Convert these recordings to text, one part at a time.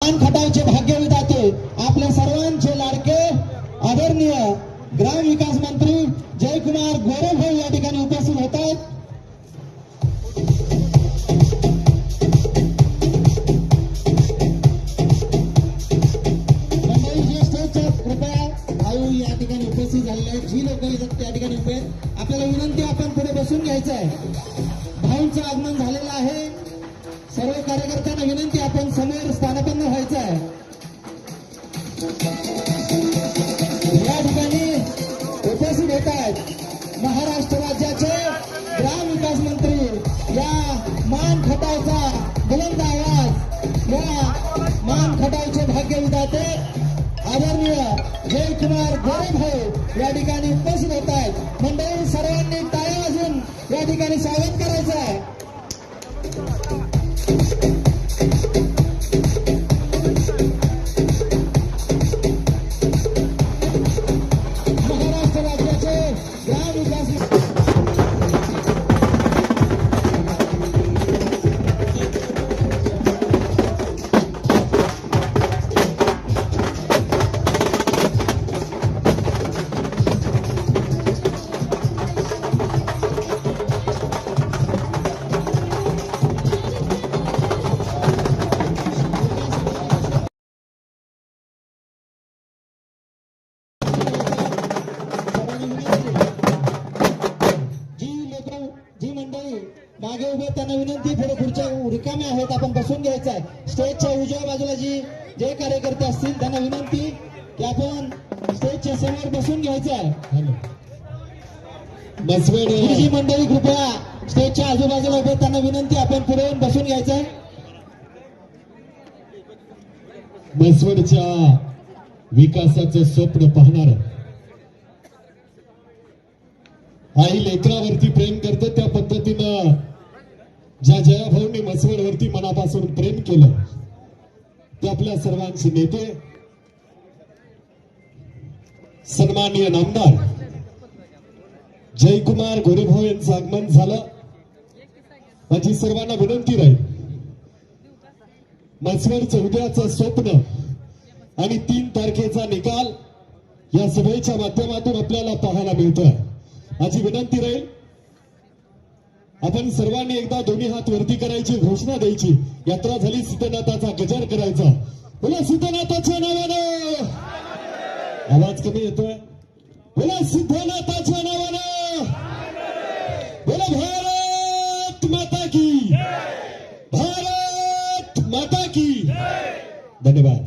मान खटावचे भाग्यविधाते आपल्या सर्वांचे लाडके आदरणीय ग्रामविकास मंत्री जयकुमार गोरेभाऊ या ठिकाणी उपस्थित होत आहेत। मंडळी स्टेजच्या कृपया भाऊ या ठिकाणी उपस्थित झालेले आहेत। जी लोक या ठिकाणी उभे आहेत आपल्याला विनंती आपण पुढे बसून घ्यायचं आहे। भाऊंचं आगमन झालेलं आहे। सर्व कार्यकर्त्यांना विनंती आपण समोर स्थानापन्न व्हायचं आहे। या ठिकाणी उपस्थित होत आहेत महाराष्ट्र राज्याचे ग्रामविकास मंत्री या मान खटावचा बुलंद आवाज या मान खटावचे भाग्यविधाते आदरणीय जयकुमार गोरेभाऊ या ठिकाणी उपस्थित होत आहेत। मंडळी सर्वांनी टाळ्या वाजवून या ठिकाणी स्वागत करायचं आहे। महाराष्ट्र राज्याचे ग्रामविकास जी मंडळी मागे उभे त्यांना विनंती पुढे खुर्च्या रिकाम्या आहेत आपण बसून घ्यायचं आहे। स्टेजच्या उजव्या बाजूला जे कार्यकर्ते असतील त्यांना विनंती की आपण स्टेजच्या समोर बसून घ्यायचं आहे। जी मंडळी कृपया स्टेजच्या आजूबाजूला उभे त्यांना विनंती आपण पुढे येऊन बसून घ्यायचं आहे। बसवडच्या विकासाचं स्वप्न पाहणार आई लेकरावरती प्रेम करते त्या पद्धतीनं ज्या जयाभाऊंनी मसवडवरती मनापासून प्रेम केलं ते आपल्या सर्वांचे नेते सन्माननीय नामदार जयकुमार गोरेभाऊ यांचं आगमन झालं। माझी सर्वांना विनंती राहील मसवडचं उद्याचं स्वप्न आणि 3 तारखेचा निकाल या सभेच्या माध्यमातून आपल्याला पाहायला मिळतोय। माझी विनंती राहील आपण सर्वांनी एकदा दोन्ही हात वरती करायची घोषणा द्यायची। यात्रा झाली सिद्धनाथाचा गजर करायचा। बोला सिद्धनाथाच्या नावानं। आवाज कमी येतोय। बोला सिद्धनाथाच्या नावानं। बोला भारत माता की भारत माता की। धन्यवाद।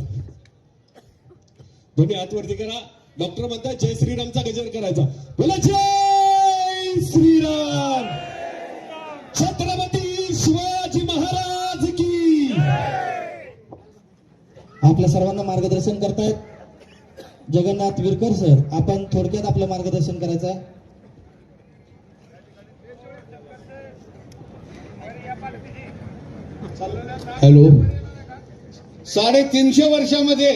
दोन्ही हात वरती करा। डॉक्टर म्हणतात जय श्रीरामचा गजर करायचा। बोला जय श्रीराम। छत्रपती शिवाजी महाराज की। आपल्या सर्वांना मार्गदर्शन करतायत जगन्नाथ विरकर सर। आपण थोडक्यात आपलं मार्गदर्शन करायचं आहे। हॅलो। 350 वर्षामध्ये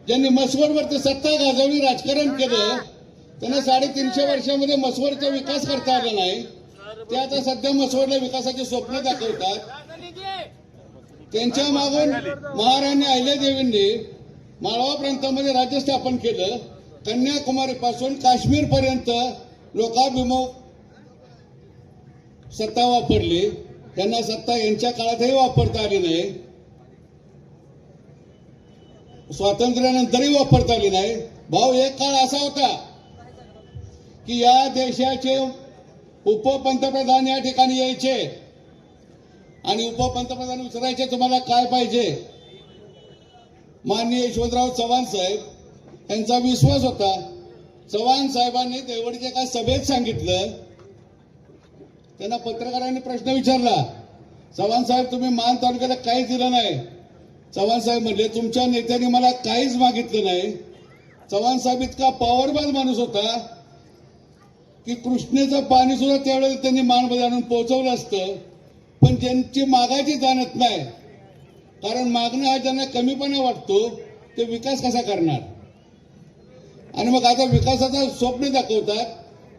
ज्यांनी मसवडवरती सत्ता गाजवली राजकारण केलं त्यांना 350 वर्षामध्ये मसवडचा विकास करता आला नाही। ते आता सध्या मसवडला विकासाचे स्वप्न दाखवतात। त्यांच्या मागून महाराणी अहिल्यादेवींनी माळवा प्रांतामध्ये राज्य स्थापन केलं। कन्याकुमारी पासून काश्मीर पर्यंत लोकाभिमुख सत्ता वापरली। त्यांना सत्ता यांच्या काळातही वापरता आली नाही, स्वातंत्र्यानंतरही वापरता आली नाही। भाऊ एक काळ असा होता की या देशाचे उपपंतप्रधान या ठिकाणी यायचे आणि उपपंतप्रधान विचारायचे तुम्हाला काय पाहिजे। माननीय यशवंतराव चव्हाण साहेब यांचा विश्वास होता। चव्हाण साहेबांनी देवडीच्या एका सभेत सांगितलं। त्यांना पत्रकारांनी प्रश्न विचारला, चव्हाण साहेब तुम्ही मान तालुक्याला काहीच दिलं नाही। चव्हाण साहेब म्हणले तुमच्या नेत्यांनी मला काहीच मागितलं नाही। चव्हाण साहेब इतका पॉवरफुल माणूस होता की कृष्णेचं पाणी सुद्धा त्यावेळेला त्यांनी मानमध्ये आणून पोहोचवलं असतं, पण ज्यांची मागायची जाणत नाही, कारण मागणं हा ज्यांना कमीपणा वाटतो ते विकास कसा करणार। आणि मग आता विकासाचं स्वप्न दाखवतात।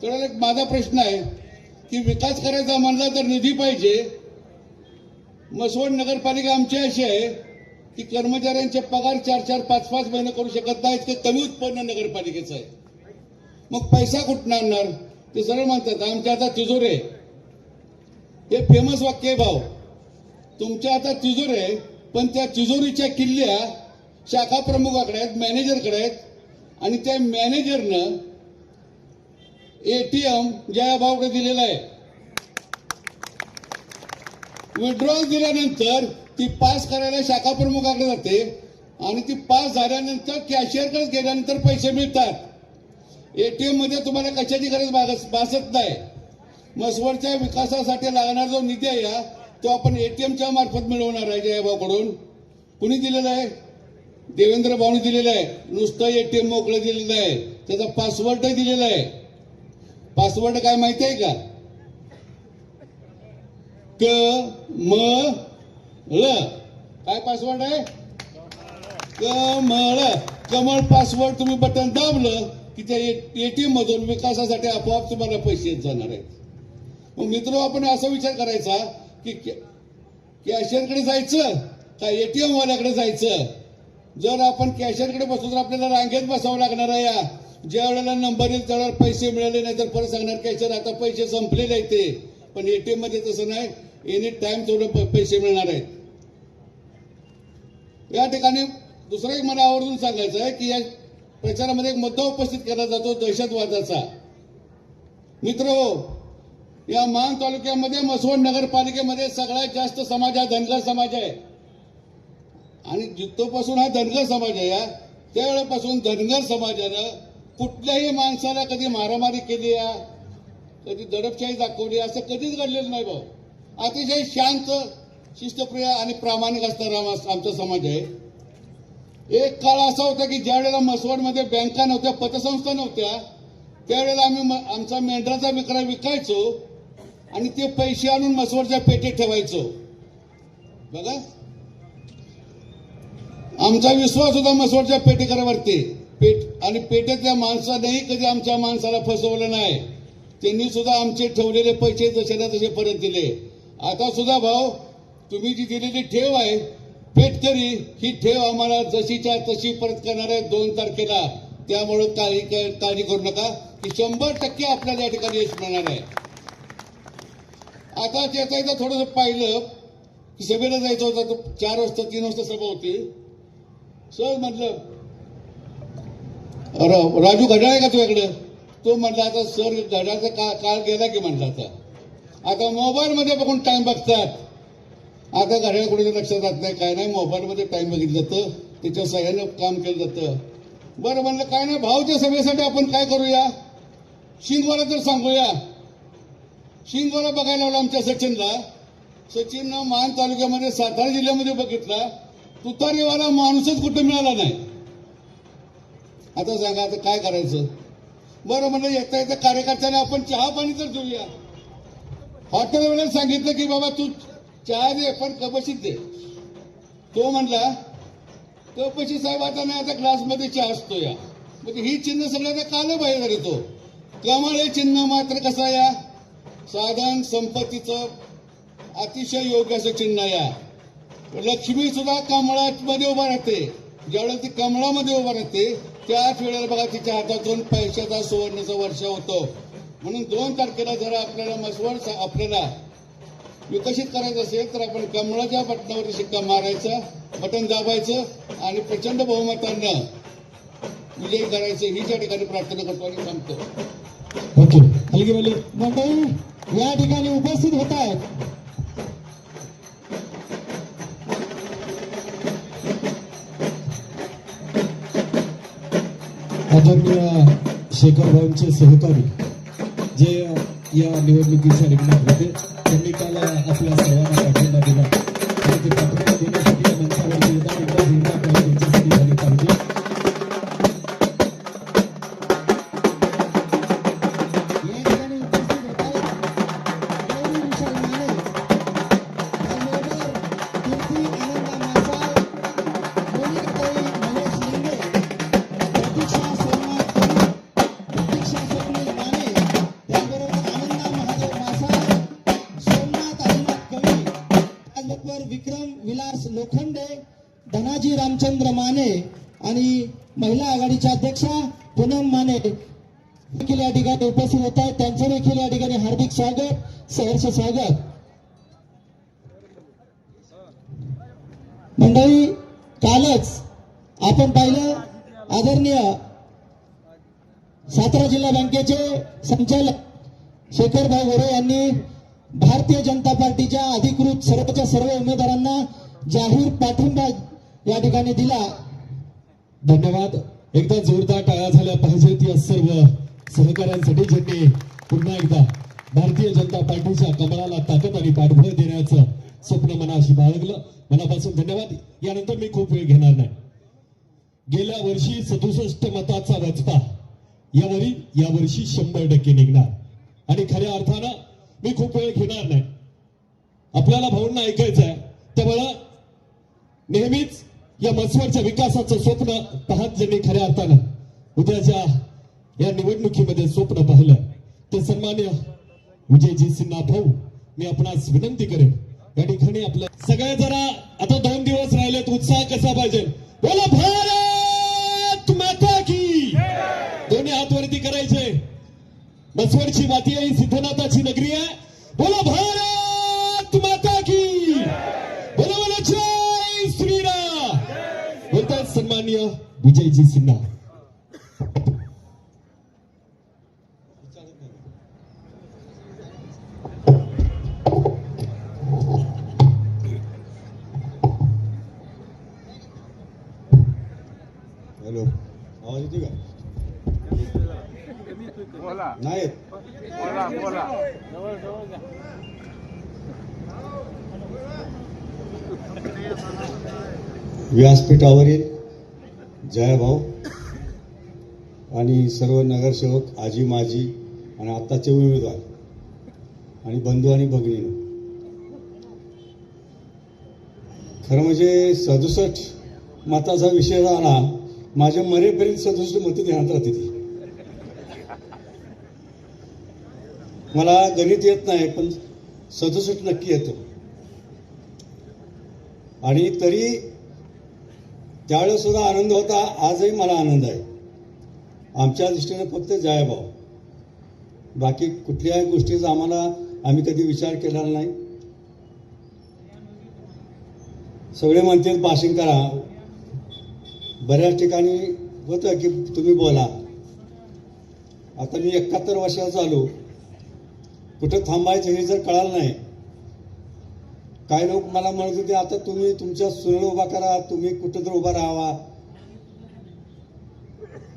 तर एक माझा प्रश्न आहे की विकास करायचा म्हणला तर निधी पाहिजे। मसवड नगरपालिका आमची अशी आहे की कर्मचाऱ्यांचे पगार 4-4, 5-5 महिने करू शकत नाहीत, ते कमी उत्पन्न नगरपालिकेचं आहे. मग पैसा कुठून आणणार? ते सरळ म्हणतात आमच्या आता तिजोरे. हे फेमस वाक्य आहे भाऊ. तुमच्या आता तिजोरे आहे, पण त्या तिजोरीच्या किल्ल्या शाखा प्रमुखाकडे आहेत, मॅनेजरकडे आहेत. आणि त्या मॅनेजरनं एटीएम जयाभाऊकडे दिलेला आहे. विड्रॉल दिल्यानंतर ती पास करायला शाखा प्रमुखाकडे जाते आणि ती पास झाल्यानंतर कॅशियरकडे गेल्यानंतर पैसे मिळतात. एटीएम मध्ये तुम्हाला कशाची गरज भासत नाही. मसवडच्या विकासासाठी लागणारा जो निधी आहे तो आपण एटीएमच्या मार्फत मिळवणार आहे जयाभाऊकडून. कुणी दिलेला आहे? देवेंद्र भाऊनी दिलेला आहे. नुसतं एटीएम मोकळं दिलेलं आहे, त्याचा पासवर्डही दिलेला आहे. पासवर्ड काय माहिती आहे का? क-म-ळ. काय पासवर्ड आहे? कमळ. कमळ पासवर्ड तुम्ही बटन दाबलं की त्या एटीएम मधून विकासासाठी आपोआप तुम्हाला पैसे येत जाणार आहेत. मग मित्र, आपण असा विचार करायचा की कॅशियरकडे जायचं का एटीएम वाल्याकडे जायचं? जर आपण कॅशियरकडे बसलो तर आपल्याला रांगेत बसावं लागणार आहे. ज्या वेळेला नंबर येईल त्यावेळेला पैसे मिळाले नाही तर परत सांगणार कॅशियर आता पैसे संपलेले आहेत ते. पण एटीएम मध्ये तसं नाही, एनी टाइम थोडं पैसे मिळणार आहेत. या ठिकाणी दुसरं एक मला आवर्जून सांगायचं आहे की या प्रचारामध्ये एक मुद्दा उपस्थित केला जातो दहशतवादाचा. मित्र हो, या मान तालुक्यामध्ये मसवड नगरपालिकेमध्ये सगळ्यात जास्त समाज हा धनगर समाज आहे. आणि जिथपासून हा धनगर समाज आहे त्यावेळेपासून धनगर समाजानं कुठल्याही माणसाला कधी मारामारी केली आहे, कधी दडपशाही दाखवली असं कधीच घडलेलं नाही भाऊ. अतिशय शांत, शिस्तप्रिय आणि प्रामाणिक असणारा आमचा समाज आहे. एक काळ असा होता की ज्या वेळेला मसवडमध्ये बँका नव्हत्या, पतसंस्था नव्हत्या, त्यावेळेला आम्ही आमचा मेंढराचा विक्रा विकायचो आणि ते पैसे आणून मसवडच्या पेटीत ठेवायचो. बघा, आमचा विश्वास होता मसवडच्या पेटीकरावरती. आणि पेटेतल्या माणसानेही कधी आमच्या माणसाला फसवलं नाही. त्यांनी सुद्धा आमचे ठेवलेले पैसे जसे ना तसे परत दिले. आता सुद्धा भाऊ, तुम्ही जी दिलेली ठेव आहे पेटकरी, ही ठेव आम्हाला जशीच्या तशी परत करणार आहे 2 तारखेला. त्यामुळे काळजी करू नका की 100% आपल्याला या ठिकाणी यश मिळणार आहे. आता त्याचा एकदा थोडंसं पाहिलं की सभेला जायचं होतं, तो 4 वाजता 3 वाजता सभा होती. सर म्हटलं राजू घड्याळ आहे का तुझ्याकडे? तो म्हटला आता सर घड्याळचा काळ गेला की म्हटलं आता मोबाईल मध्ये बघून टाइम बघतात. आता घड्याळ कुठे लक्षात जात नाही, काय नाही, मोबाईल मध्ये टाइम बघितलं जातं, त्याच्या सहाय्यानं काम केलं जातं. बरं म्हणलं काय नाही, भाऊच्या सभेसाठी आपण काय करूया, शिंगवाला तर सांगूया. शिंगवाला बघायला लावला आमच्या सचिनला. सचिननं मान तालुक्यामध्ये सातारा जिल्ह्यामध्ये बघितला, तुतारीवाला माणूसच कुठे मिळाला नाही. आता सांगा आता काय करायचं? बरं म्हणलं येता येता कार्यकर्त्यांना आपण चहा पाणी तर देऊया. हॉटेलवाल्याला सांगितलं की बाबा तू चहा दे पण कपशीत दे. तो म्हणला कपशी साहेब आता नाही, आता ग्लासमध्ये चहा असतो या. म्हणजे ही चिन्ह सगळ्यांना काल बाहेर येतो. कमळ हे चिन्ह मात्र कसं या साधन संपत्तीचं अतिशय योग्य असं चिन्ह या. लक्ष्मी सुद्धा कमळामध्ये उभा राहते. ज्यावेळेला ती कमळामध्ये उभा राहते त्याच वेळेला बघा तिच्या हातातून पैशाचा सुवर्णाचा वर्षा होतो. म्हणून 2 तारखेला जर आपल्याला मसवड आपल्याला विकसित करायचं असेल तर आपण कमळाच्या बटनावरती शिक्का मारायचा, बटन दाबायचं आणि प्रचंड बहुमतानं विजयी करायचं, ही त्या ठिकाणी प्रार्थना करतो आणि सांगतो. ओके, हलगीवाले मंडळी या ठिकाणी उपस्थित होत आहेत. आदरणीय शेखर भाऊंचे सहकारी जे या निवडणुकीच्या रिंगणात होते, त्यांनी काल आपल्या सर्वांना पाठिंबा दिला आणि ते पाठिंबा देण्यासाठी या मंचावरती येतात. एकदा जिल्हा त्यांच्यासाठी झाली पाहिजे. या ठिकाणी उपस्थित होत आहेत गौरी विशाल माने, त्याचबरोबर कीर्ती आनंदा मासाळ, मोनिकाताई महेश लिंगे, प्रतीक्षा सोमनाथ कवी, प्रतीक्षा स्वप्नील माने, त्याचबरोबर आनंदा महादेव मासाळ, सोमनाथ हरिनाथ कवी, माने आणि महिला आघाडीच्या अध्यक्षा पूनम माने देखील या ठिकाणी उपस्थित होत आहेत. त्यांचं देखील या ठिकाणी हार्दिक स्वागत, सहर्ष स्वागत. मंडळी, कालच आपण पाहिलं आदरणीय सातारा जिल्हा बँकेचे संचालक शेखरभाऊ गोरे यांनी भारतीय जनता पार्टीच्या अधिकृत सर्वच्या सर्व उमेदवारांना जाहीर पाठिंबा या ठिकाणी दिला. धन्यवाद. एकदा जोरदार टाळ्या झाल्या पाहिजेत या सर्व सहकाऱ्यांसाठी ज्यांनी पुन्हा एकदा भारतीय जनता पार्टीच्या कमळाला ताकद आणि पाठबळ देण्याचं स्वप्न मनाशी बाळगलं. मनापासून धन्यवाद. यानंतर मी खूप वेळ घेणार नाही. गेल्या वर्षी 67 मताचा वचपा यावर्षी 100% निघणार आणि खऱ्या अर्थानं मी खूप वेळ घेणार नाही. आपल्याला भाऊंना ऐकायचं आहे, त्यामुळं नेहमीच या मसवडच्या विकासाचं स्वप्न पाहत ज्यांनी खऱ्या अर्थानं उद्याच्या या निवडणुकीमध्ये स्वप्न पाहिलं ते सन्मान्य विजयजी सिन्हा भाऊ, मी आपणास विनंती करेन या ठिकाणी आपलं सगळे जरा आता 2 दिवस राहिलेत, उत्साह कसा पाहिजे. बोला भारत माता की. दोन्ही हात वरती करायचे. मसवडची माती आहे, सिद्धनाथाची नगरी आहे. बोला भारत माता की. बोला बोला जय श्रीराम. बोलतायत सन्मान्य विजयजी सिन्हा. हॅलो, आवाज येतो का? नाही. व्यासपीठावरील जयभाऊ आणि सर्व नगरसेवक, आजी माजी आणि आत्ताचे उमेदवार आणि बंधू आणि भगिनी, खरं म्हणजे 67 मताचा विषय झाला. माझ्या मरेपर्यंत 67 मतं ध्यानात राहते ती. मला गणित येत नाही, पण 67 नक्की येतं. आणि तरी त्यावेळेस सुद्धा आनंद होता, आजही मला आनंद आहे. आमच्या दृष्टीने फक्त जयभाऊ, बाकी कुठल्याही गोष्टीचा आम्ही कधी विचार केलेला नाही. सगळे म्हणतात भाषण करा. बऱ्याच ठिकाणी होतं की तुम्ही बोला. आता मी 71 वर्षाचा झालो, कुठं थांबायचं हे जर कळालं नाही. काही लोक मला म्हणत होते आता तुम्ही तुमच्या सुरण उभा करा, तुम्ही कुठं तर उभा राहावा.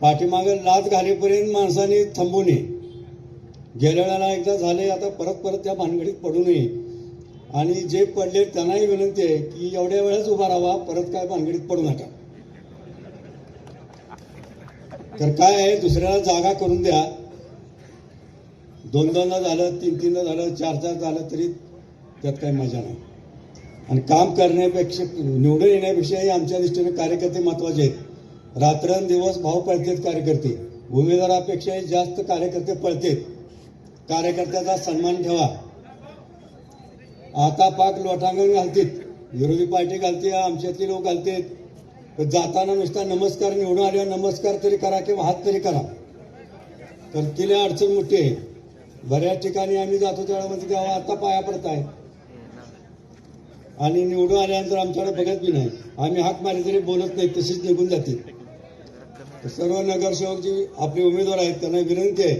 पाठीमागे लाच घालेपर्यंत माणसाने थांबू नये. गेल्या वेळेला एकदा झाले, आता परत त्या भानगडीत पडू नये. आणि जे पडले त्यांनाही विनंती आहे की एवढ्या वेळेस उभा राहावा, परत काय भानगडीत पडू नका. तर काय आहे, दुसऱ्याला जागा करून द्या. 2-2दा झालं, 3-3दा झालं, 4-4 झालं तरी त्यात काही मजा नाही. आणि काम करण्यापेक्षा, निवडून येण्यापेक्षाही आमच्या दृष्टीने कार्यकर्ते महत्वाचे आहेत. रात्रंदिवस भाव पळतेत कार्यकर्ते. उमेदवारापेक्षाही जास्त कार्यकर्ते पळतेत. कार्यकर्त्याचा सन्मान ठेवा. आता पाक लोटांगण घालतील, विरोधी पार्टी घालते, आमच्यातले लोक घालतेत. तर जाताना नुसता नमस्कार, निवडून आल्यावर नमस्कार तरी करा किंवा हात तरी करा. तर तिला अडचण मोठी आहे. बऱ्याच ठिकाणी आम्ही जातो त्यावेळेला म्हणते तेव्हा आता पाया पडत आहे आणि निवडून आल्यानंतर आमच्याकडे बघत बी नाही. आम्ही हाक मारली तरी बोलत नाही, तशीच निघून जाते. सर्व नगरसेवक जे आपले उमेदवार आहेत त्यांना विनंती आहे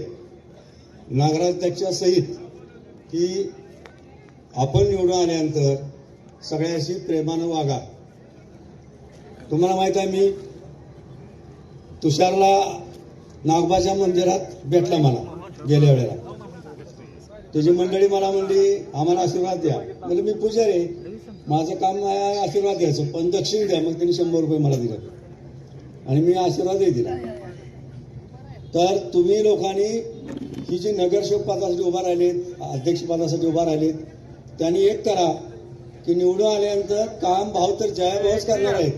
नगराध्यक्षासहित की आपण निवडून आल्यानंतर सगळ्याशी प्रेमानं वागा. तुम्हाला माहित आहे, मी तुषारला नागोबाच्या मंदिरात भेटला मला गेल्या वेळेला. तुझी मंडळी मला म्हणली आम्हाला आशीर्वाद द्या. म्हणजे मी पुजारी आहे, माझं काम आहे आशीर्वाद द्यायचं, पण दक्षिण द्या. मग त्यांनी 100 रुपये मला दिले आणि मी आशीर्वादही दिला. तर तुम्ही लोकांनी ही जी नगरसेवक पदासाठी उभा राहिलेत, अध्यक्षपदासाठी उभा राहिलेत, त्यांनी एक करा की निवडून आल्यानंतर काम भाव तर जयभाऊच करणार आहेत.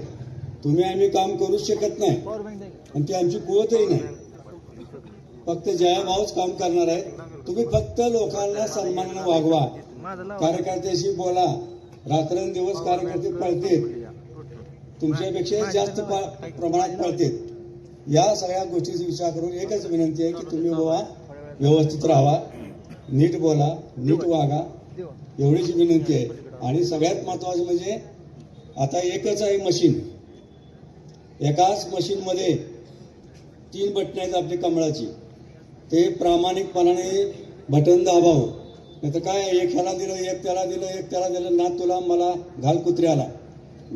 तुम्ही आम्ही काम करूच शकत नाही आणि ती आमची कुवतही नाही. फक्त जयभाऊच काम करणार आहे. तुम्ही फक्त लोकांना सन्मानाने वागवा, कार्यकर्त्याशी बोला. रात्रंदिवस कार्यकर्ते पळतेत. तुमच्यापेक्षा जास्त प्रमाणात पळतात. या सगळ्या गोष्टीचा विचार करून एकच विनंती आहे की तुम्ही बाबा व्यवस्थित राहा, नीट बोला, नीट वागा, एवढीच विनंती आहे. आणि सगळ्यात महत्वाचं म्हणजे आता एकच आहे मशीन, एकाच मशीनमध्ये 3 बटणं आहेत आपली कमळाची. ते प्रामाणिकपणाने बटन दाबावं. नाही तर काय, एक ह्याला दिलं, एक त्याला दिलं, एक त्याला दिलं, ना तुला मला घाल कुत्र्याला,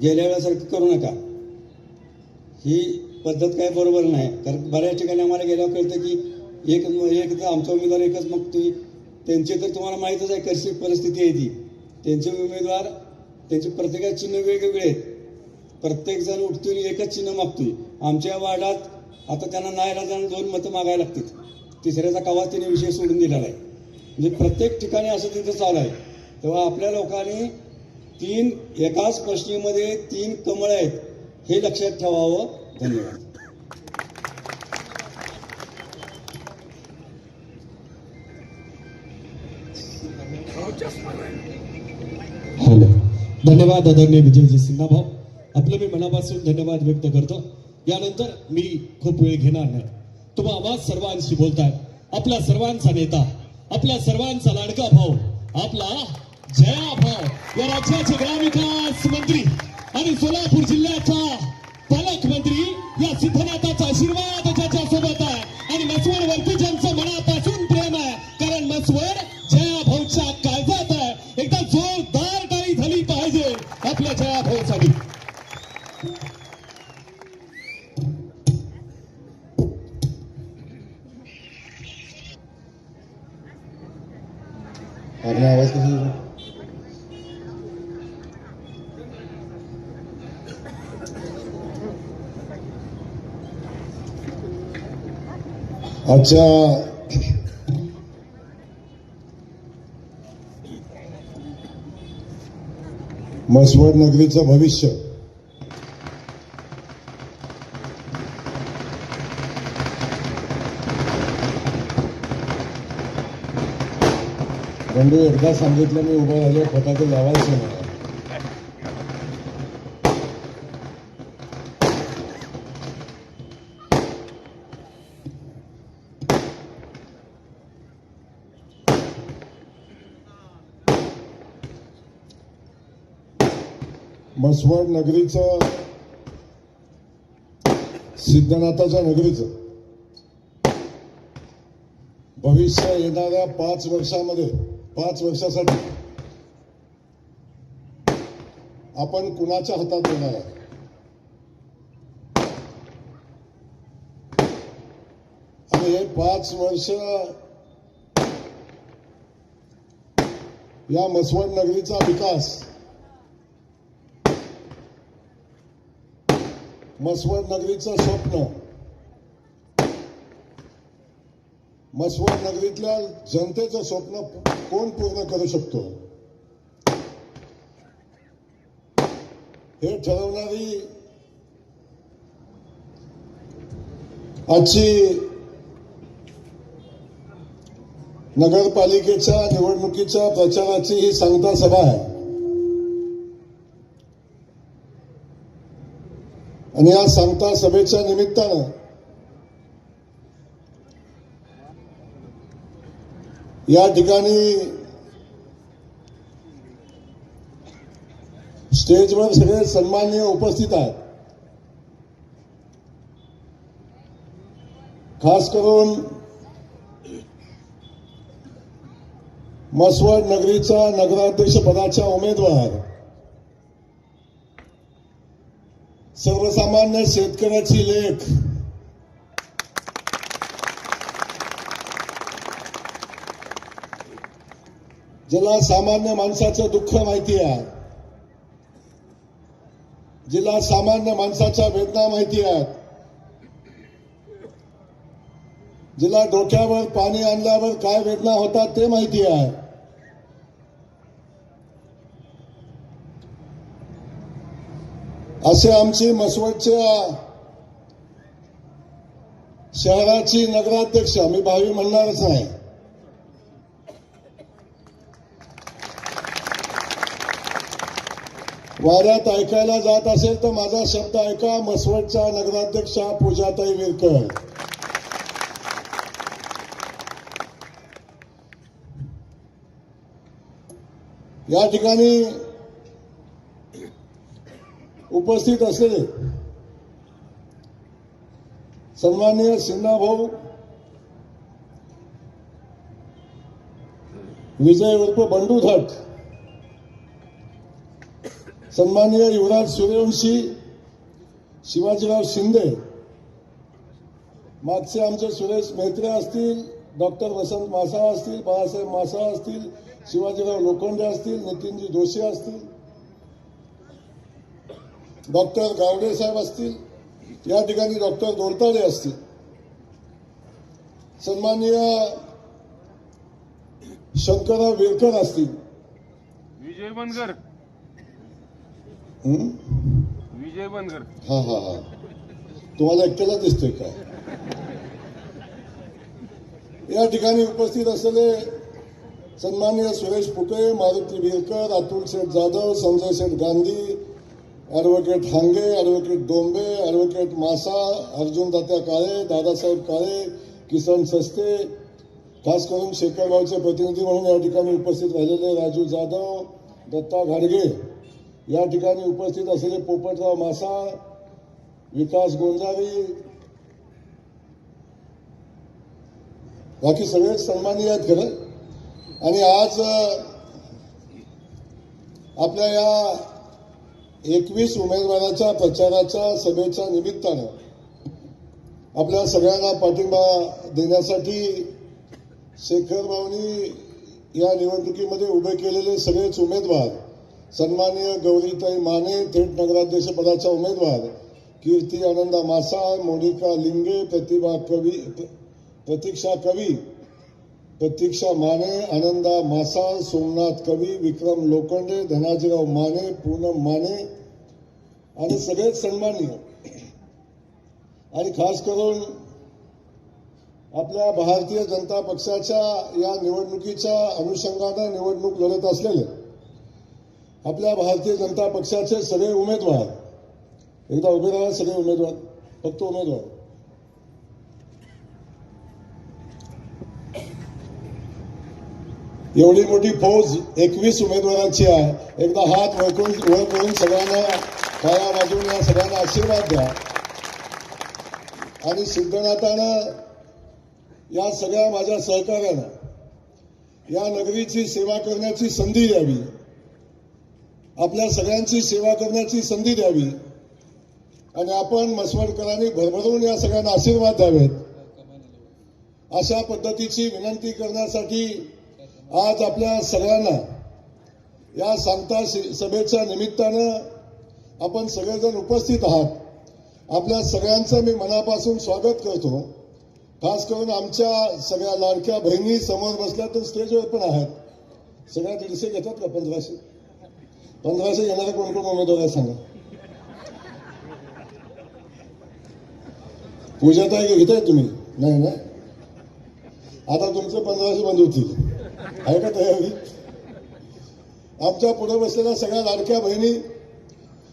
गेल्या वेळेसारखं करू नका. ही पद्धत काय बरोबर नाही. कारण बऱ्याच ठिकाणी आम्हाला गेल्यावर कळतं की एक तर आमचा उमेदवार एकच, मग त्यांचे तर तुम्हाला माहीतच आहे कशी परिस्थिती आहे ती. त्यांचे उमेदवार, त्यांचे प्रत्येकाचे चिन्ह वेगवेगळे आहेत. प्रत्येक जण उठतोय एकच चिन्ह मागतोय. आमच्या वार्डात आता त्यांना नाहीला जाऊन 2 मतं मागायला लागतात. तिसऱ्याचा कवा तिने विषय सोडून दिलेला आहे. म्हणजे प्रत्येक ठिकाणी असं तिथं चालू आहे. तेव्हा आपल्या लोकांनी 3 एकाच प्रश्नीमध्ये 3 कमळ आहेत हे लक्षात ठेवावं. धन्यवाद. हॅलो, धन्यवाद आदरणीय विजयजी सिन्हा भाऊ. आपलं मी मनापासून धन्यवाद व्यक्त करतो. यानंतर मी खूप वेळ घेणार नाही. तुम्हा आम्हा सर्वांशी बोलताय आपला सर्वांचा नेता, आपल्या सर्वांचा लाडका भाऊ, आपला जया भाऊ, या राज्याचे ग्रामविकास मंत्री आणि सोलापूर जिल्ह्याचा पालकमंत्री. या सिद्धनाथाचा आशीर्वाद ज्याच्या सोबत आहे आणि मसवड वरती ज्यांचं मनापासून प्रेम आहे, कारण मसवड जया भाऊच्या काळजात आहे. एकदा जोरदार टाळी झाली पाहिजे आपल्या जया भाऊसाठी. आपला आवाज कसा येतो? आजच्या मसवड नगरीचं भविष्य बंडू एकदा सांगितलं मी उभं राहिलो, फटाके लावायचं नाही. मसवड नगरीचं, सिद्धनाथाच्या नगरीचं भविष्य येणाऱ्या 5 वर्षामध्ये, 5 वर्षासाठी आपण कुणाच्या हातात देणार आहे? आणि हे 5 वर्ष या मसवड नगरीचा विकास, मसवड नगरीचं स्वप्न, मसवड नगरीतल्या जनतेचं स्वप्न कोण पूर्ण करू शकतो हे ठरवणारी आजची नगरपालिकेच्या निवडणुकीच्या प्रचाराची ही सांगता सभा आहे. आणि या सांगता सभेच्या निमित्तानं या ठिकाणी स्टेजवर सगळे सन्माननीय उपस्थित आहेत. खास करून मसवड नगरीचा नगराध्यक्ष पदाच्या उमेदवार, सर्वसामान्य शेतकऱ्याची लेक, ज्याला सामान्य माणसाचं दुःख माहिती आहे, जिला सामान्य माणसाच्या वेदना माहिती आहेत, जिला डोक्यावर पाणी आणल्यावर काय वेदना होतात ते माहिती आहे, असे आमची मसवडच्या शहराची नगराध्यक्ष, मी भावी म्हणणारच नाही, वाऱ्यात ऐकायला जात असेल तर माझा शब्द ऐका. मसवडच्या नगराध्यक्षा पूजाताई विरकर. या ठिकाणी उपस्थित असलेले सन्माननीय सिन्हा भाऊ विजय उर्फ बंडू धट, सन्माननीय युवराज सूर्यवंशी, शिवाजीराव शिंदे, मागचे आमचे सुरेश मेत्रे असतील, डॉक्टर वसंत मासा असतील, बाळासाहेब मासा असतील, शिवाजीराव लोखंडे असतील, नितीनजी जोशी असतील, डॉक्टर गावडे साहेब असतील, या ठिकाणी डॉक्टर दोलताडे असतील, सन्माननीय शंकरराव विरकर असतील, विजय बनकर. विजय बनकर. हा हा हा तुम्हाला एकट्याला दिसतोय काय? या ठिकाणी उपस्थित असलेले सन्माननीय सुरेश फुटे, मारुती विरकर, अतुल शेठ जाधव, संजय शेठ Gandhi, advocate हांगे, advocate Dombe, advocate मासा, अर्जुन दात्या काळे, दादासाहेब काळे, किसन सस्ते, खास करून शेखरबावचे प्रतिनिधी म्हणून या ठिकाणी उपस्थित राहिलेले राजू जाधव, दत्ता घाडगे, या ठिकाणी उपस्थित असलेले पोपटराव मासा, विकास गोंजारी, बाकी सगळेच सन्माननीय आहेत खरं. आणि आज आपल्या या 21 उमेदवाराच्या प्रचाराच्या सभेच्या निमित्तानं आपल्या सगळ्यांना पाठिंबा देण्यासाठी शेखर भाऊनी या निवडणुकीमध्ये उभे केलेले सगळेच उमेदवार, सन्माननीय गौरीताई माने थेट नगराध्यक्ष पदाच्या उमेदवार, कीर्ती आनंदा मासा, मोनिका लिंगे, प्रतीक्षा माने, आनंदा मासा, सोमनाथ कवी, विक्रम लोखंडे, धनाजीराव माने, पूनम माने आणि सगळेच सन्माननीय. आणि खास करून आपल्या भारतीय जनता पक्षाच्या या निवडणुकीच्या अनुषंगानं निवडणूक लढत असलेले आपल्या भारतीय जनता पक्षाचे सगळे उमेदवार, एकदा उभे राहा सगळे उमेदवार, फक्त उमेदवार. एवढी मोठी फौज 21 उमेदवारांची आहे. एकदा हात वर करून सगळ्यांना पाया वाजवून या सगळ्यांना आशीर्वाद द्या. आणि सिद्धनाथानं या सगळ्या माझ्या सहकार्यानं या नगरीची सेवा करण्याची संधी द्यावी, आपल्या सगळ्यांची सेवा करण्याची संधी द्यावी आणि आपण मसवडकरांनी भरभरून या सगळ्यांना आशीर्वाद द्यावेत, अशा पद्धतीची विनंती करण्यासाठी आज आपल्या सगळ्यांना या सांगता सभेच्या निमित्तानं आपण सगळेजण उपस्थित आहात. आपल्या सगळ्यांचं मी मनापासून स्वागत करतो. खास करून आमच्या सगळ्या लाडक्या बहिणी समोर बसल्या तर स्टेजवर पण आहेत. सगळ्या 150 घेतात का? 1500 येणारे कोण कोण उमेदवार आहे सांगा. पूजाताई घेताय तुम्ही? नाही ना. आता तुमचे 1500 बंद होतील. आहे का तयारी? आमच्या पुढे बसलेल्या सगळ्या लाडक्या बहिणी,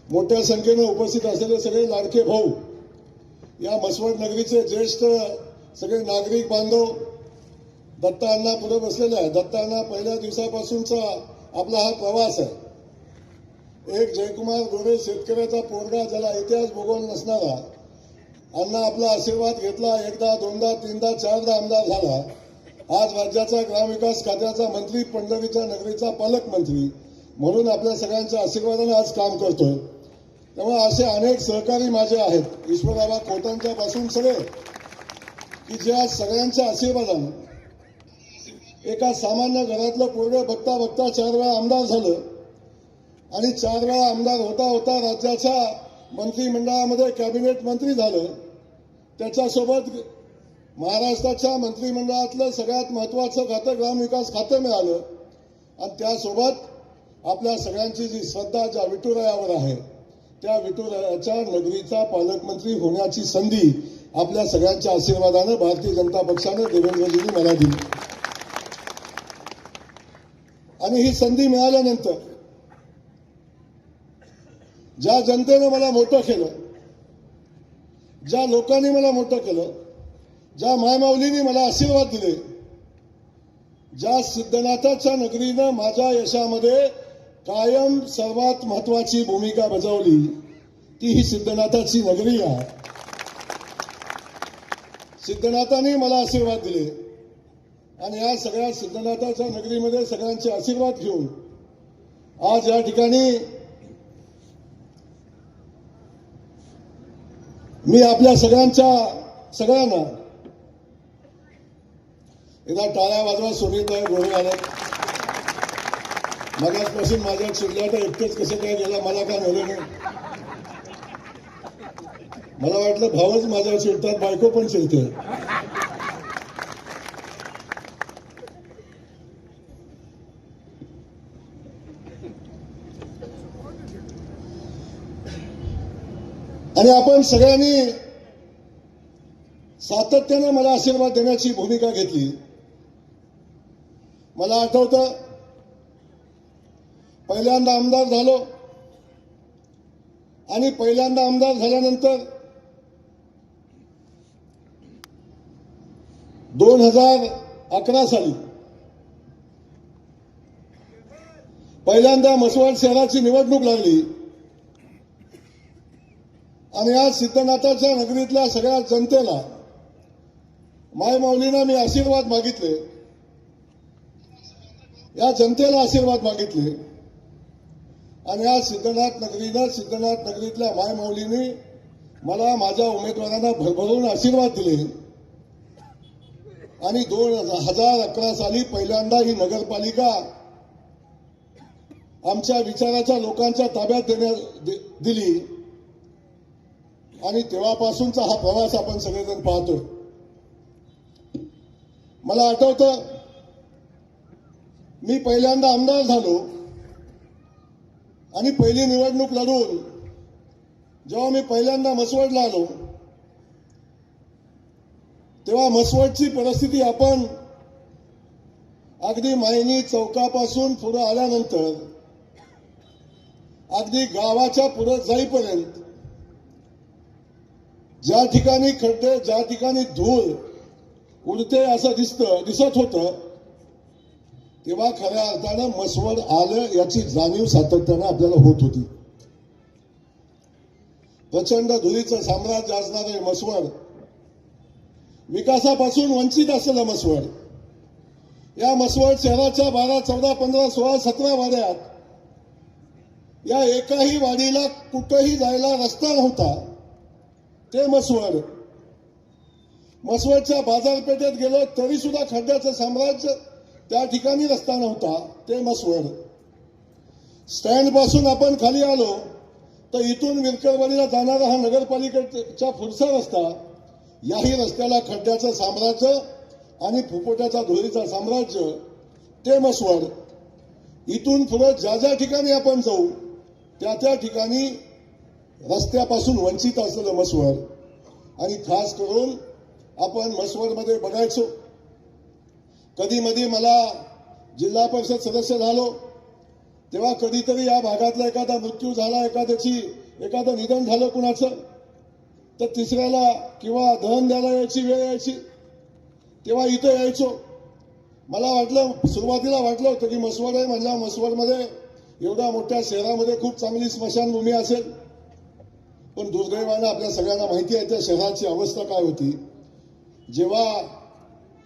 मोठ्या संख्येने उपस्थित असलेले सगळे लाडके भाऊ, या मसवड नगरीचे ज्येष्ठ सगळे नागरिक बांधव, दत्ता अण्णा पुढे बसलेले आहे. दत्ता अण्णा पहिल्या दिवसापासूनचा आपला हा प्रवास आहे. एक जयकुमार गोरे, शेतकऱ्याचा पोरगा, ज्याला इतिहास भूगोल नसणारा अण्णा आपला आशीर्वाद घेतला. एकदा, दोनदा, तीनदा, चारदा आमदार झाला. आज राज्याचा ग्रामविकास खात्याचा मंत्री, पंढरीच्या नगरीचा पालकमंत्री म्हणून आपल्या सगळ्यांच्या आशीर्वादाने आज काम करतोय. त्यामुळे असे अनेक सहकारी माझे आहेत, ईश्वरराव खोतांच्या पासून सगळे, की ज्या सगळ्यांच्या आशीर्वादाने एका सामान्य घरातलं पोरगं बघता बघता 4 वेळा आमदार झालं आणि 4 वेळा आमदार होता होता राज्याच्या मंत्रिमंडळामध्ये कॅबिनेट मंत्री झालं. त्याच्यासोबत महाराष्ट्राच्या मंत्रिमंडळातलं सगळ्यात महत्वाचं खातं ग्रामविकास खातं मिळालं. आणि त्यासोबत आपल्या सगळ्यांची जी श्रद्धा ज्या विठुरायावर आहे, त्या विठुरायाच्या नगरीचा पालकमंत्री होण्याची संधी आपल्या सगळ्यांच्या आशीर्वादानं भारतीय जनता पक्षानं देवेंद्रजींनी मला दिली. आणि ही संधी मिळाल्यानंतर ज्या जनतेनं मला मोठं केलं, ज्या लोकांनी मला मोठं केलं, ज्या मायमाऊलींनी मला आशीर्वाद दिले, ज्या सिद्धनाथाच्या नगरीनं माझ्या यशामध्ये कायम सर्वात महत्वाची भूमिका बजावली, ती ही सिद्धनाथाची नगरी आहे. सिद्धनाथांनी मला आशीर्वाद दिले आणि या सगळ्या सिद्धनाथाच्या नगरीमध्ये सगळ्यांचे आशीर्वाद घेऊन आज या ठिकाणी मी आपल्या सगळ्यांना एकदा टाळ्या वाजवा. सुनीलभाई गोरे आले, मगाचपासून माझ्या चिडल्या तर एकटेच कसं काय गेला, मला काय नेलं नाही. मला वाटलं भावच माझ्यावर चिडतात, बायको पण चिडते. आणि आपण सगळ्यांनी सातत्यानं मला आशीर्वाद देण्याची भूमिका घेतली. मला आठवतं पहिल्यांदा आमदार झालो आणि पहिल्यांदा आमदार झाल्यानंतर 2011 साली पहिल्यांदा म्हसवड शहराची निवडणूक लागली आणि आज सिद्धनाथाच्या नगरीतल्या सगळ्या जनतेला मायमाऊलींना मी आशीर्वाद मागितले, या जनतेला आशीर्वाद मागितले आणि आज सिद्धनाथ नगरीतल्या मायमाऊलींनी मला माझ्या उमेदवारांना भरभरून आशीर्वाद दिले आणि 2011 साली पहिल्यांदा ही नगरपालिका आमच्या विचाराच्या लोकांच्या ताब्यात दिली आणि तेव्हापासूनचा हा प्रवास आपण सगळेजण पाहतोय. मला आठवतं मी पहिल्यांदा आमदार झालो आणि पहिली निवडणूक लढून जेव्हा मी पहिल्यांदा म्हसवडला आलो तेव्हा म्हसवडची परिस्थिती आपण अगदी मायनी चौकापासून पुढे आल्यानंतर अगदी गावाच्या पुढे जाईपर्यंत ज्या ठिकाणी खड्डे, ज्या ठिकाणी धूळ उडते असं दिसत होतं, तेव्हा खऱ्या अर्थानं म्हसवड आलं याची जाणीव सातत्यानं आपल्याला होत होती. प्रचंड धुळीचं साम्राज्य असणारे म्हसवड, विकासापासून वंचित असलेलं म्हसवड, या म्हसवड शहराच्या 12, 14, 15, 16, 17 वाड्यात या एकाही वाडीला कुठेही जायला रस्ता नव्हता. ते म्हसवडच्या बाजारपेठेत गेलो तरी सुद्धा खड्ड्याचं साम्राज्य, त्या ठिकाणी रस्ता नव्हता. ते म्हसवड स्टँड पासून आपण खाली आलो तर इथून विरकरवाडीला जाणारा हा नगरपालिकेचा पुढचा रस्ता, याही रस्त्याला खड्ड्याचं साम्राज्य आणि फुफुट्याच्या धुळीचं साम्राज्य. ते म्हसवड इथून पुढे ज्या ज्या ठिकाणी आपण जाऊ त्या ठिकाणी रस्त्यापासून वंचित असलेलं म्हसवड. आणि खास करून आपण म्हसवडमध्ये बघायचो, कधी मधी मला जिल्हा परिषद सदस्य झालो तेव्हा कधीतरी या भागातला एखादा मृत्यू झाला, एखादं निधन झालं कुणाचं, तर तिसऱ्याला किंवा दहन द्यायला यायची वेळ यायची तेव्हा इथं यायचो. मला सुरुवातीला वाटलं होतं की म्हसवड आहे म्हणल्या म्हसवडमध्ये एवढ्या मोठ्या शहरामध्ये खूप चांगली स्मशानभूमी असेल, पण दुर्दैवानं आपल्या सगळ्यांना माहिती आहे त्या शहराची अवस्था काय होती. जेव्हा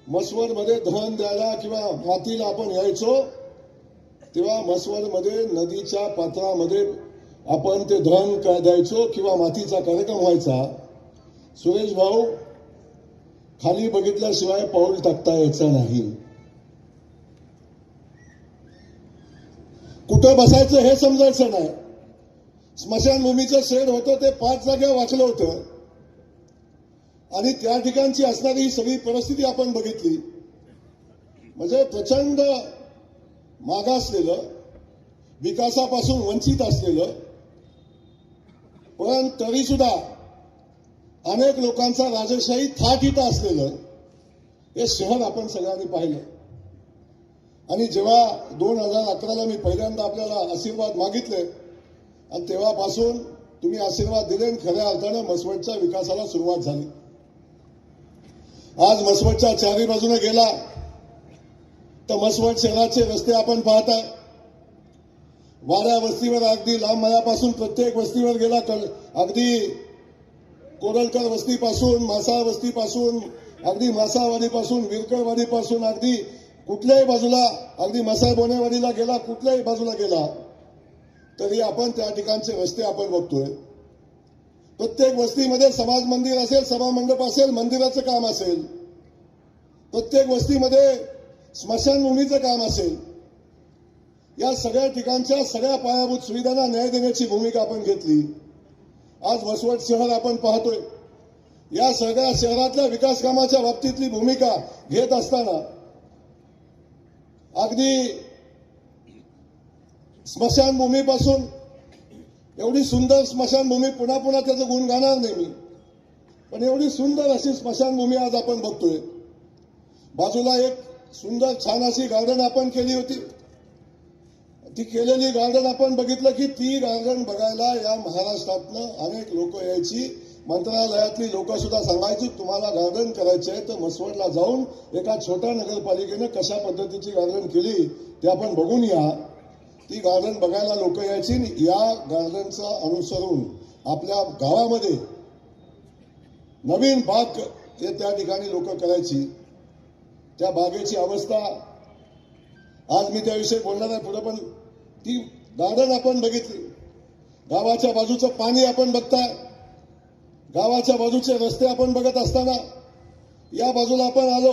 म्हसवडमध्ये दहन द्यायला किंवा मातीला आपण यायचो तेव्हा म्हसवडमध्ये नदीच्या पात्रामध्ये आपण ते दहन द्यायचो किंवा मातीचा कार्यक्रम व्हायचा. सुरेश भाऊ, खाली बघितल्याशिवाय पाऊल टाकता यायचं नाही. कुठं बसायचं हे समजायचं नाही. स्मशानभूमीचं शेड होतं ते 5 जागा वाचलं होतं आणि त्या ठिकाणची असणारी ही सगळी परिस्थिती आपण बघितली. म्हणजे प्रचंड मागासलेलं, विकासापासून वंचित असलेलं, पण तरी सुद्धा अनेक लोकांचा राजशाही थाट इथं असलेलं हे शहर आपण सगळ्यांनी पाहिलं. आणि जेव्हा 2011ला मी पहिल्यांदा आपल्याला आशीर्वाद मागितले आणि तेव्हापासून तुम्ही आशीर्वाद दिले आणि खऱ्या अर्थानं मसवडच्या विकासाला सुरुवात झाली. आज मसवडच्या चारी बाजूने गेला तर मसवड शहराचे रस्ते आपण पाहताय. वाड्या वस्तीवर अगदी लांब मळ्यापासून प्रत्येक वस्तीवर गेला, अगदी कोरलकर वस्तीपासून, मासाळ वस्तीपासून, अगदी मासाळवाडीपासून, विरकरवाडीपासून, अगदी कुठल्याही बाजूला, अगदी मसाळ बोनेवाडीला गेला, कुठल्याही बाजूला गेला तरी आपण त्या ठिकाणचे रस्ते आपण बघतोय. प्रत्येक वस्तीमध्ये समाज मंदिर असेल, सभा मंडप असेल, मंदिराचं काम असेल, प्रत्येक वस्तीमध्ये स्मशानभूमीचं काम असेल, या सगळ्या ठिकाणच्या सगळ्या पायाभूत सुविधांना न्याय देण्याची भूमिका आपण घेतली. आज मसवड शहर आपण पाहतोय. या सगळ्या शहरातल्या विकास कामाच्या बाबतीतली भूमिका घेत असताना अगदी स्मशानभूमीपासून, एवढी सुंदर स्मशानभूमी, पुन्हा पुन्हा त्याचं गुण गाणार नाही मी, पण एवढी सुंदर अशी स्मशानभूमी आज आपण बघतोय. बाजूला एक सुंदर छान अशी गार्डन आपण केली होती. ती केलेली गार्डन आपण बघितलं की ती गार्डन बघायला या महाराष्ट्रातनं अनेक लोक यायची. मंत्रालयातली लोक सुद्धा सांगायची तुम्हाला गार्डन करायचे आहे तर मसवडला जाऊन एका छोट्या नगरपालिकेनं कशा पद्धतीची गार्डन केली ते आपण बघून या. ती गार्डन बघायला लोक यायची. या गार्डनचं अनुसरून आपल्या गावामध्ये नवीन बाग हे त्या ठिकाणी लोक करायची. त्या बागेची अवस्था आज मी त्याविषयी बोलणार आहे पुढे, पण ती गार्डन आपण बघितली. गावाच्या बाजूचं पाणी आपण बघताय, गावाच्या बाजूचे रस्ते आपण बघत असताना या बाजूला आपण आलो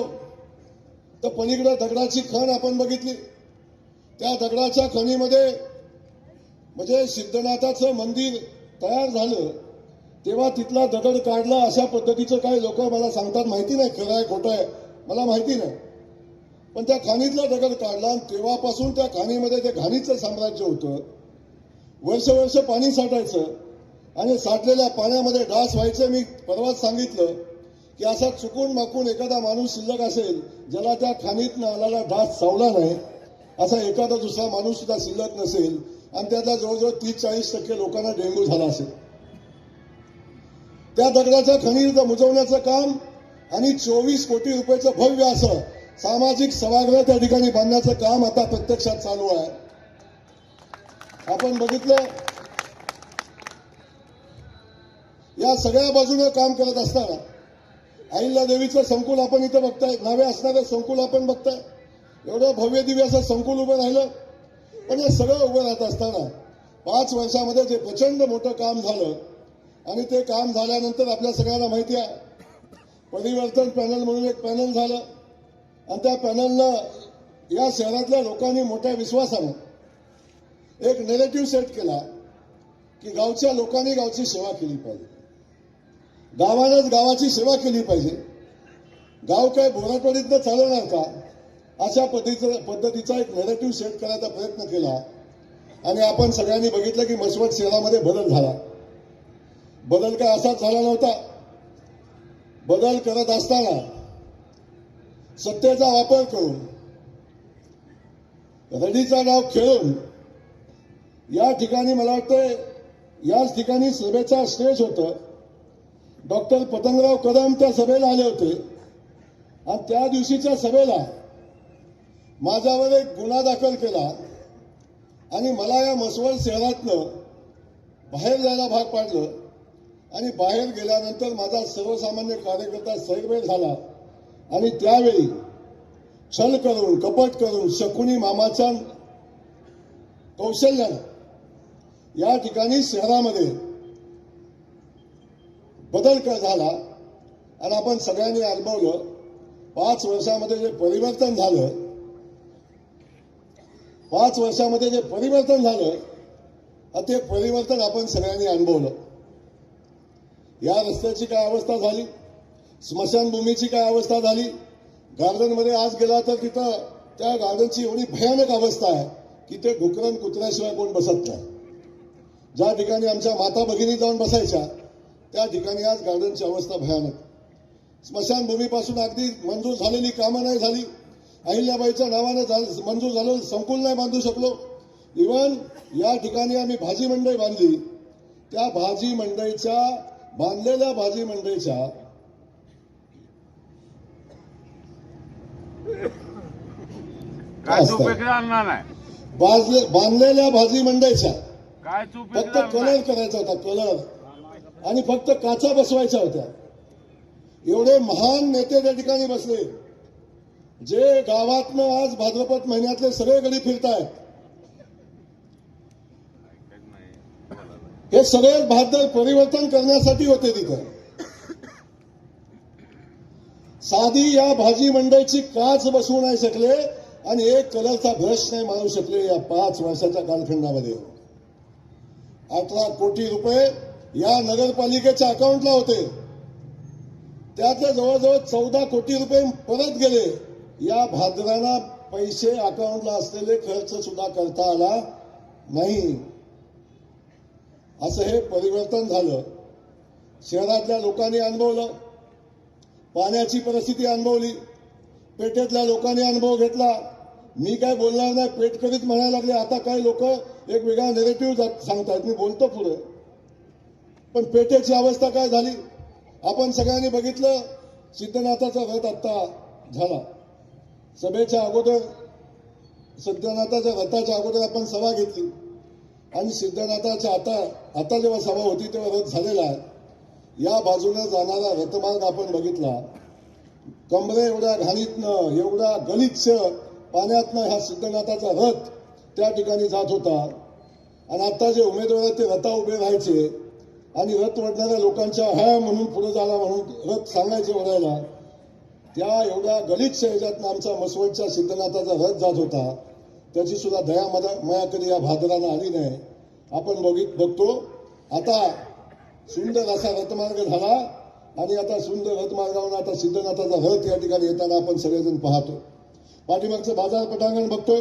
तर पलीकडे दगडाची खण आपण बघितली. त्या दगडाच्या खणीमध्ये म्हणजे सिद्धनाथाचं मंदिर तयार झालं तेव्हा तिथला दगड काढला अशा पद्धतीचं काही लोक मला सांगतात. माहिती नाही खरं आहे खोटं आहे मला माहिती नाही, पण त्या खाणीतला दगड काढला आणि तेव्हापासून त्या खाणीमध्ये ते घाणीचं साम्राज्य होतं. वर्ष पाणी साठायचं आणि साठलेल्या पाण्यामध्ये डास व्हायचे. मी परवाच सांगितलं की असा चुकून माकून एखादा माणूस शिल्लक असेल ज्याला त्या खाणीतनं आलेला डास चावला नाही, असा एखादा दुसरा माणूस सुद्धा शिल्लक नसेल आणि त्यातला जवळजवळ 30-40% लोकांना डेंग्यू झाला असेल. त्या दगडाच्या खणीचं मुजवण्याचं काम आणि 24 कोटी रुपयाचं भव्य असं सामाजिक सभागृह त्या ठिकाणी बांधण्याचं काम आता प्रत्यक्षात चालू आहे. आपण बघितलं या सगळ्या बाजूने काम करत असताना अहिल्यादेवीचं संकुल आपण इथं बघताय, नवे असणारं संकुल आपण बघताय. एवढं भव्य दिव्य असं संकुल उभं राहिलं, पण हे सगळं उभं राहत असताना 5 वर्षामध्ये जे प्रचंड मोठं काम झालं आणि ते काम झाल्यानंतर आपल्या सगळ्यांना माहिती आहे परिवर्तन पॅनल म्हणून एक पॅनल झालं आणि त्या पॅनलनं या शहरातल्या लोकांनी मोठ्या विश्वासानं एक नेरेटिव्ह सेट केला की गावच्या लोकांनी गावची सेवा केली पाहिजे, गावानंच गावाची सेवा केली पाहिजे, गाव काय बोराटवाडीतनं चालवणार का, अशा पद्धतीचा एक नेरेटिव्ह सेट करायचा प्रयत्न केला. आणि आपण सगळ्यांनी बघितलं की मसवड शहरामध्ये बदल झाला. बदल काय असाच झाला नव्हता. बदल करत असताना सत्तेचा वापर करून रडीचा डाव खेळून या ठिकाणी मला वाटतं याच ठिकाणी सभेचा स्टेज होतं. डॉक्टर पतंगराव कदम त्या सभेला आले होते आणि त्या दिवशीच्या सभेला माझ्यावर एक गुन्हा दाखल केला आणि मला या मसवड शहरातनं बाहेर जायला भाग पाडलं. आणि बाहेर गेल्यानंतर माझा सर्वसामान्य कार्यकर्ता सैरवेर झाला आणि त्यावेळी छल करून कपट करून शकुनी मामाच्या कौशल्यानं या ठिकाणी शहरामध्ये बदल झाला आणि आपण सगळ्यांनी अनुभवलं. 5 वर्षामध्ये जे परिवर्तन झालं, 5 वर्षामध्ये जे परिवर्तन झालं ते परिवर्तन आपण सगळ्यांनी अनुभवलं. या रस्त्याची काय अवस्था झाली, स्मशानभूमीची काय अवस्था झाली, गार्डनमध्ये आज गेला तर तिथं त्या गार्डनची एवढी भयानक अवस्था आहे की ते डुकरन कुत्र्याशिवाय कोण बसत नाही. ज्या ठिकाणी आमच्या माता भगिनी जाऊन बसायच्या त्या ठिकाणी आज गार्डनची अवस्था भयानक. स्मशानभूमीपासून अगदी मंजूर झालेली कामं नाही झाली. अहिल्याबाईच्या नावानं मंजूर झालेलं संकुल नाही बांधू शकलो. इव्हन या ठिकाणी आम्ही भाजी मंडई बांधली. त्या भाजी मंडईच्या बांधलेल्या भाजी मंडईच्या काय असतं? चुपेकडे आणणार नाही, बांधलेल्या भाजी मंडईच्या काय फक्त चुपेकडे आणणार कलर करायचा होता, कलर, आणि फक्त काचा बसवायच्या होत्या. एवढे महान नेते त्या ठिकाणी बसले, जे गावातनं आज भाद्रपद महिन्यातले सगळे गडी फिरतायत. हे सगळे भाद्र परिवर्तन करण्यासाठी होते तिथं. साधी या भाजी मंडईची काच बसवू नाही शकले आणि एक कलरचा ब्रश नाही मारू शकले या 5 वर्षाच्या कालखंडामध्ये. 18 कोटी रुपये या नगरपालिकेच्या अकाउंटला होते. त्यातले जवळजवळ 14 कोटी रुपये परत गेले. या भाद्रांना पैसे अकाउंटला असलेले खर्च सुद्धा करता आला नाही. असं हे परिवर्तन झालं. शहरातल्या लोकांनी अनुभवलं, पाण्याची परिस्थिती अनुभवली, पेठेतल्या लोकांनी अनुभव घेतला. मी काय बोलणार नाही, पेठकरीच म्हणायला लागले. आता काही लोक एक वेगळा नेरेटिव्ह सांगतात, मी बोलतो पुढे. पण पेठेची अवस्था काय झाली आपण सगळ्यांनी बघितलं. सिद्धनाथाचा रथ आत्ता झाला. सभेच्या अगोदर सिद्धनाथाच्या रथाच्या अगोदर आपण सभा घेतली आणि सिद्धनाथाच्या आता जेव्हा सभा होती तेव्हा रथ झालेला आहे. या बाजूने जाणारा रथमार्ग आपण बघितला. कमरे एवढ्या घाणीतनं, एवढ्या गलिच्छ पाण्यातनं हा सिद्धनाथाचा रथ त्या ठिकाणी जात होता. आणि आता जे उमेदवार आहेत ते रथा उभे राहायचे आणि रथ ओढणाऱ्या लोकांच्या हॅ म्हणून पुढे झाला म्हणून रथ सांगायचे ओढायला. त्या एवढ्या गलिच्छ ह्याच्यातनं आमचा मसवडच्या सिद्धनाथाचा रथ जात होता. त्याची सुद्धा माया कधी या भाद्रांना आली नाही. आपण बघतो आता सुंदर असा रथमार्ग झाला आणि आता सुंदर रथमार्गावर आता सिद्धनाथाचा रथ या ठिकाणी येताना आपण सगळेजण पाहतो. पाठीमागचं बाजार पटांगण बघतो.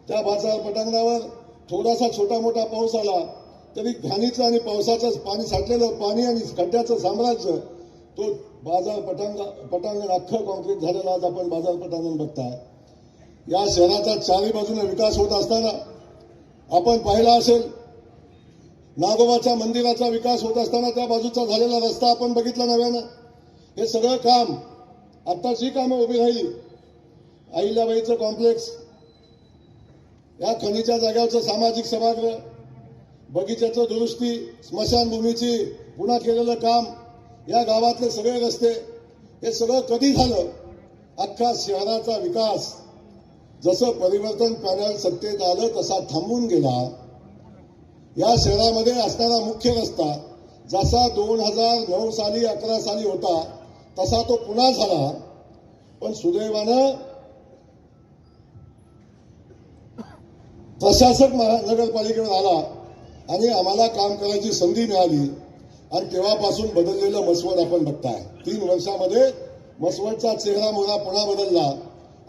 त्या बाजार पटांगणावर थोडासा छोटा मोठा पाऊस आला तरी घाणीचं आणि पावसाचं पाणी साठलेलं पाणी आणि खड्ड्याचं साम्राज्य, तो बाजार पटांगण अख्खं कॉन्क्रीट झालेलं आज आपण बाजार पटांगण बघताय. या शहराचा चारही बाजूने विकास होत असताना आपण पाहिला असेल, नागोबाच्या मंदिराचा विकास होत असताना त्या बाजूचा झालेला रस्ता आपण बघितला नव्यानं. हे सगळं काम, आता जी कामं उभी राहिली, अहिल्याबाईचं कॉम्प्लेक्स, या खनिच्या जाग्यावरचं सामाजिक सभागृह, बगीच्याचं दुरुस्ती, स्मशानभूमीची पुन्हा केलेलं काम, या गावातले सगळे रस्ते, हे सगळं कधी झालं? अख्खा शहराचा विकास जसं परिवर्तन पॅनल सत्तेत आलं तसा थांबून गेला. या शहरामध्ये असणारा मुख्य रस्ता जसा 2009 साली 11 साली होता तसा तो पुन्हा झाला. पण सुदैवानं प्रशासक नगरपालिकेवर आला आणि आम्हाला काम करायची संधी मिळाली आणि तेव्हापासून बदललेलं मसवड आपण बघताय. 3 वर्षामध्ये मसवडचा चेहरा मोहरा पुन्हा बदलला.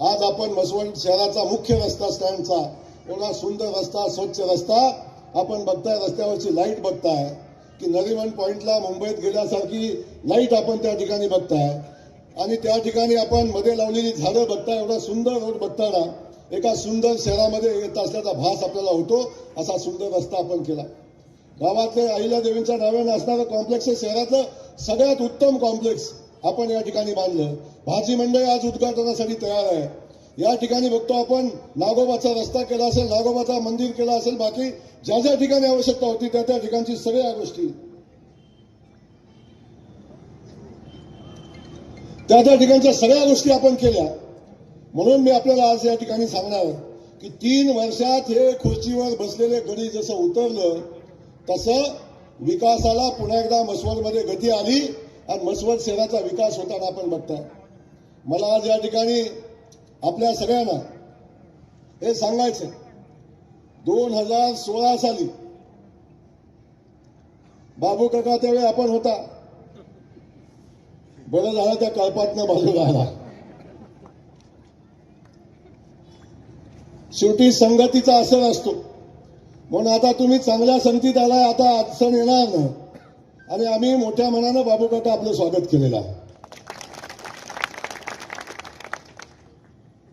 आज आपण मसवड शहराचा मुख्य रस्ता स्टँडचा एवढा सुंदर रस्ता, स्वच्छ रस्ता आपण बघताय. रस्त्यावरची लाईट बघताय की नरिमन पॉइंटला मुंबईत गेल्यासारखी लाईट आपण त्या ठिकाणी बघताय. आणि त्या ठिकाणी आपण मध्ये लावलेली झाडं बघताय. एवढा सुंदर रोड बघताना एका सुंदर शहरामध्ये येत असल्याचा भास आपल्याला होतो. असा सुंदर रस्ता आपण केला. गावातले अहिल्यादेवींच्या नावाने असणारं कॉम्प्लेक्स हे शहरातलं सगळ्यात उत्तम कॉम्प्लेक्स आपण या ठिकाणी बांधलं. भाजी मंडई आज उद्घाटनासाठी तयार आहे. या ठिकाणी बघतो आपण नागोबाचा रस्ता केला असेल, नागोबाचा मंदिर केला असेल, बाकी ज्या ज्या ठिकाणी आवश्यकता होती त्या त्या ठिकाणची सगळ्या गोष्टी त्या त्या ठिकाणच्या सगळ्या गोष्टी आपण केल्या. म्हणून मी आपल्याला आज या ठिकाणी सांगणार की 3 वर्षात हे खुर्चीवर बसलेले गडी जसं उतरलं तसं विकासाला पुन्हा एकदा मसवडमध्ये गती आली आणि मसवड शहराचा विकास होताना आपण बघताय. मला आज या ठिकाणी आपल्या सगळ्यांना हे सांगायचं, 2016 साली बाबू काका त्यावेळी आपण होता. बरं झालं त्या कळपातनं बाजूला आला. शेवटी संगतीचा असर असतो. म्हणून आता तुम्ही चांगल्या संगतीत आलाय, आता अडचण येणार नाही. आणि आम्ही मोठ्या मनानं बाबू काका आपलं स्वागत केलेलं आहे.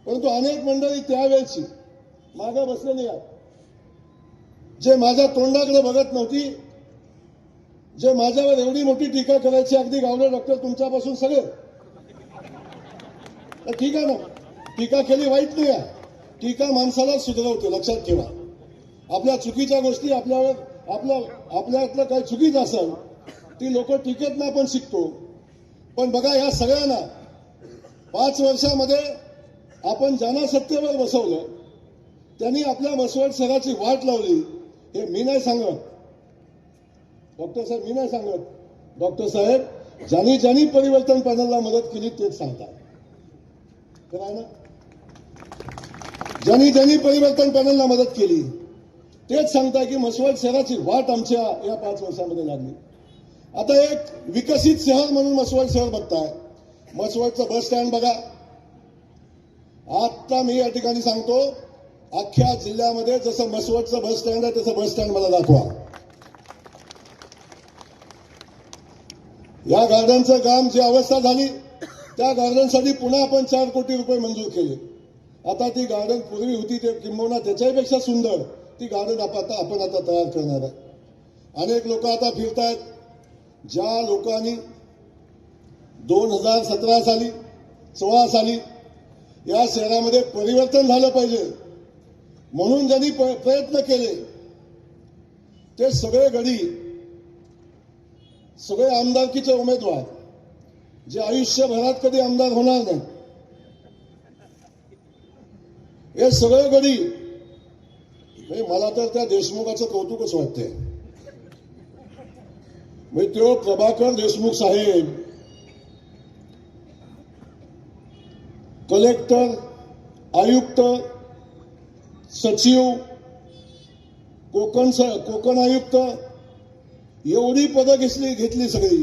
परंतु अनेक मंडळी त्यावेळची मागे बसलेली आहेत. जे माझ्या तोंडाकडे बघत नव्हती, जे माझ्यावर एवढी मोठी टीका करायची, अगदी गावडे डॉक्टर तुमच्यापासून सगळे, तर ठीक आहे ना, टीका केली वाईट नाही आहे. टीका माणसाला सुधारवते, लक्षात ठेवा. आपल्या चुकीच्या गोष्टी आपल्यातलं काही चुकीचं असेल ती लोक टीकेत ना आपण शिकतो. पण बघा, या सगळ्यांना 5 वर्षामध्ये आपण ज्यांना सत्तेवर बसवलं त्यांनी आपल्या मसवड शहराची वाट लावली. हे मी नाही सांगत डॉक्टर साहेब, मी नाही सांगत. डॉक्टर साहेब, ज्यांनी परिवर्तन पॅनलला मदत केली तेच सांगतात. खरं आहे ना? ज्यांनी परिवर्तन पॅनलला मदत केली तेच सांगताय की मसवड शहराची वाट आमच्या या 5 वर्षामध्ये लागली. आता एक विकसित शहर म्हणून मसवड शहर बघताय. मसवडचं बस स्टँड बघा. आता मी या ठिकाणी सांगतो, अख्ख्या जिल्ह्यामध्ये जसं मसवडचं बस स्टँड आहे तसं बस स्टँड मला दाखवा. या गार्डनचं काम जी अवस्था झाली, त्या गार्डनसाठी पुन्हा आपण 4 कोटी रुपये मंजूर केले. आता ती गार्डन पूर्वी होती ते किंबहुना त्याच्यापेक्षा सुंदर ती गार्डन आपण आता तयार करणार आहे. अनेक लोक आता फिरतायत. ज्या लोकांनी 2017 साली 16 साली या शहरामध्ये परिवर्तन झालं पाहिजे म्हणून ज्यांनी प्रयत्न केले ते सगळे गडी, सगळे आमदारकीचे उमेदवार जे आयुष्यभरात कधी आमदार होणार नाही, हे सगळे गडी, मला तर त्या देशमुखाचं कौतुकच वाटते. तो प्रभाकर देशमुख साहेब कलेक्टर, आयुक्त, सचिव, कोकण आयुक्त एवढी पदं घेतली सगळी.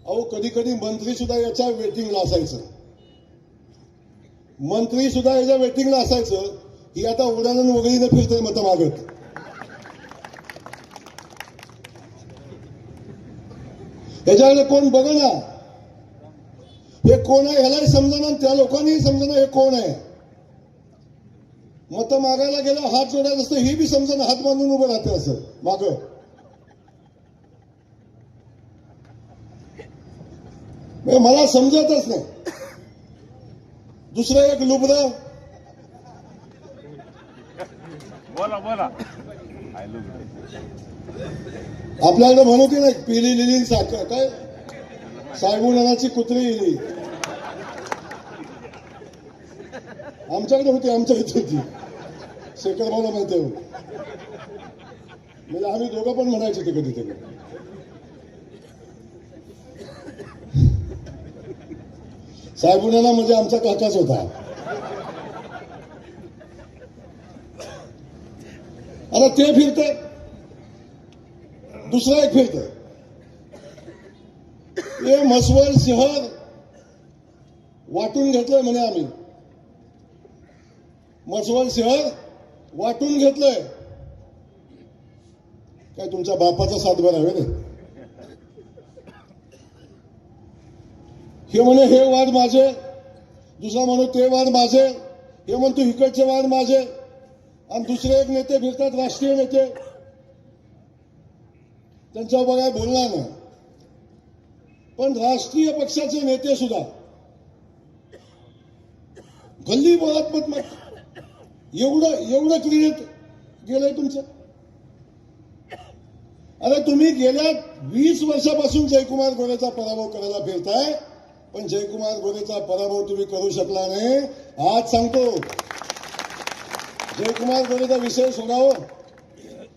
अहो, कधी कधी मंत्री सुद्धा याच्या वेटिंगला असायचं. मंत्री सुद्धा याच्या वेटिंगला असायचं. ही आता उडानं वगैरे फिरतोय मतं मागत. याच्याकडे कोण बघ ना, हे कोण आहे ह्यालाही समजना, त्या लोकांनीही समजना हे कोण आहे. मतं मागायला गेलं, हात जोडायला असतं, हे बी समजना, हात बांधून उभं राहते असं माग. मला समजतच नाही. दुसरं एक लुबडं, बोला आपल्याकडे म्हणू की नाही, पिली लिली साखर काय साहेबुनाची कुत्री इली, आमच्याकडे होती, आमच्या इथे होती. शेखर भाऊला माहिती आहे, म्हणजे आम्ही दोघं पण म्हणायचे ते कधी कधी. साहेबुनाना म्हणजे आमचा काकाच होता. आता ते फिरते, दुसरं एक फिरतं. हे मसवड शहर वाटून घेतलंय म्हणे आम्ही. मसवड शहर वाटून घेतलंय. काय तुमच्या बापाचा सातबार आहे ना? हे म्हणे हे वार्ड माझे, दुसरा म्हणू ते वार्ड माझे, हे म्हणतो इकडचे वार्ड माझे. आणि दुसरे एक नेते फिरतात, राष्ट्रीय नेते, त्यांच्यावर बघाय बोलणार नाही. पण राष्ट्रीय पक्षाचे नेते सुद्धा गल्ली बोळात मत एवढं क्रेडिट गेलंय तुमचं. अरे तुम्ही गेल्या 20 वर्षापासून जयकुमार गोरेचा पराभव करायला फिरताय, पण जयकुमार गोरेचा पराभव तुम्ही करू शकला नाही. आज सांगतो, जयकुमार गोरेचा विषय सोडावं,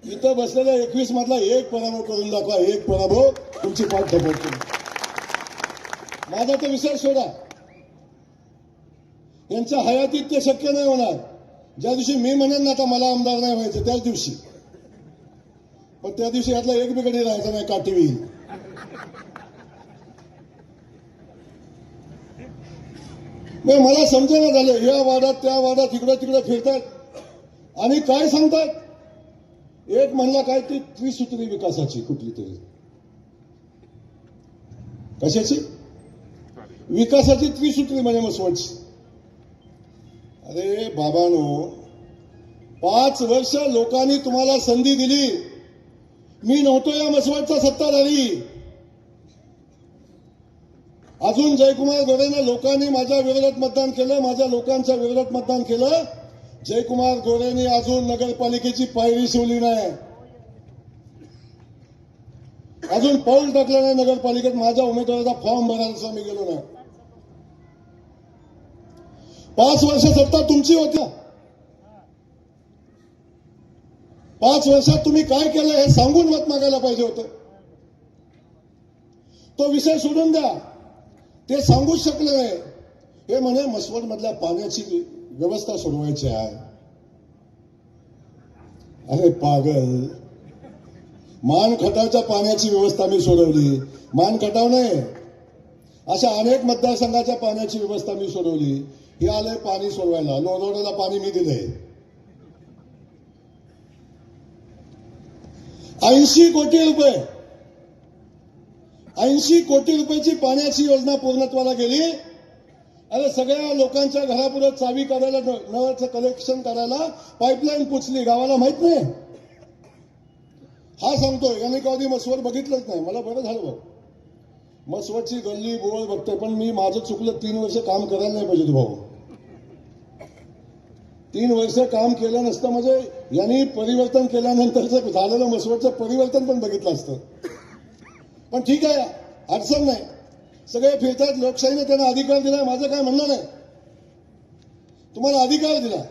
इथं बसलेल्या 21 मधला एक पराभव करून दाखवा. एक पराभव तुमची पाठ ठेवतो. माझा तो विषय सोडा. यांच्या हयातीत ते शक्य नाही होणार. ज्या दिवशी मी म्हणेन ना आता मला आमदार नाही व्हायचं त्याच दिवशी, पण त्या दिवशी यातला एक बिघडी राहायचा नाही, काठी होईल. मला समजेना झालं, या वाड्यात त्या वाड्यात इकडं तिकडं फिरतात आणि काय सांगतात. एक म्हणला काय ती त्रिसूत्री विकासाची, कुठली तरी कशाची विकासाची त्रिसूत्री म्हणजे मसवडची. अरे बाबांनो, 5 वर्ष लोकांनी तुम्हाला संधी दिली. मी नव्हतो या मसवडचा सत्ताधारी. अजून जयकुमार गोरेंना लोकांनी माझ्या विरोधात मतदान केलं, माझ्या लोकांच्या विरोधात मतदान केलं. जयकुमार गोरेंनी अजून नगरपालिकेची पायरी शिवली नाही, अजून पाऊल टाकलं नाही नगरपालिकेत. माझ्या उमेदवाराचा फॉर्म भरायला मी गेलो नाही. 5 वर्ष सत्ता तुमची होती. 5 वर्षात तुम्ही काय केलं हे सांगून मत मागायला पाहिजे होतं. तो विषय सोडून द्या, ते सांगूच शकले नाही. हे म्हणे मसवड मधल्या पाण्याची व्यवस्था सोडवायची आहे. अरे पागल, मानखटावच्या पाण्याची व्यवस्था मी सोडवली. मानखटाव नाही, अशा अनेक मतदारसंघाच्या पाण्याची व्यवस्था मी सोडवली. हे आलंय पाणी सोडवायला. लोणावळ्याला पाणी मी दिलंय. 80 कोटी रुपये, 80 कोटी रुपयाची पाण्याची योजना पूर्णत्वाला गेली. अरे सगळ्या लोकांच्या घरापुढे चावी काढायला, नळाचं कलेक्शन करायला पाईपलाईन पुचली. गावाला माहित नाही. हा सांगतोय, यांनी कधी मसवड बघितलंच नाही. मला बरं झालं भाऊ, मसवडची गल्ली बोळ बघतोय. पण मी माझं चुकलं, 3 वर्ष काम करायला नाही पाहिजे भाऊ. 3 वर्ष काम केलं नसतं म्हणजे यांनी परिवर्तन केल्यानंतरचं झालेलं मसवडचं परिवर्तन पण बघितलं असतं. पण ठीक आहे, अडचण नाही. सगळे फिरतात, लोकशाहीने त्यांना अधिकार दिलाय. माझं काय म्हणणं नाही. तुम्हाला अधिकार दिला,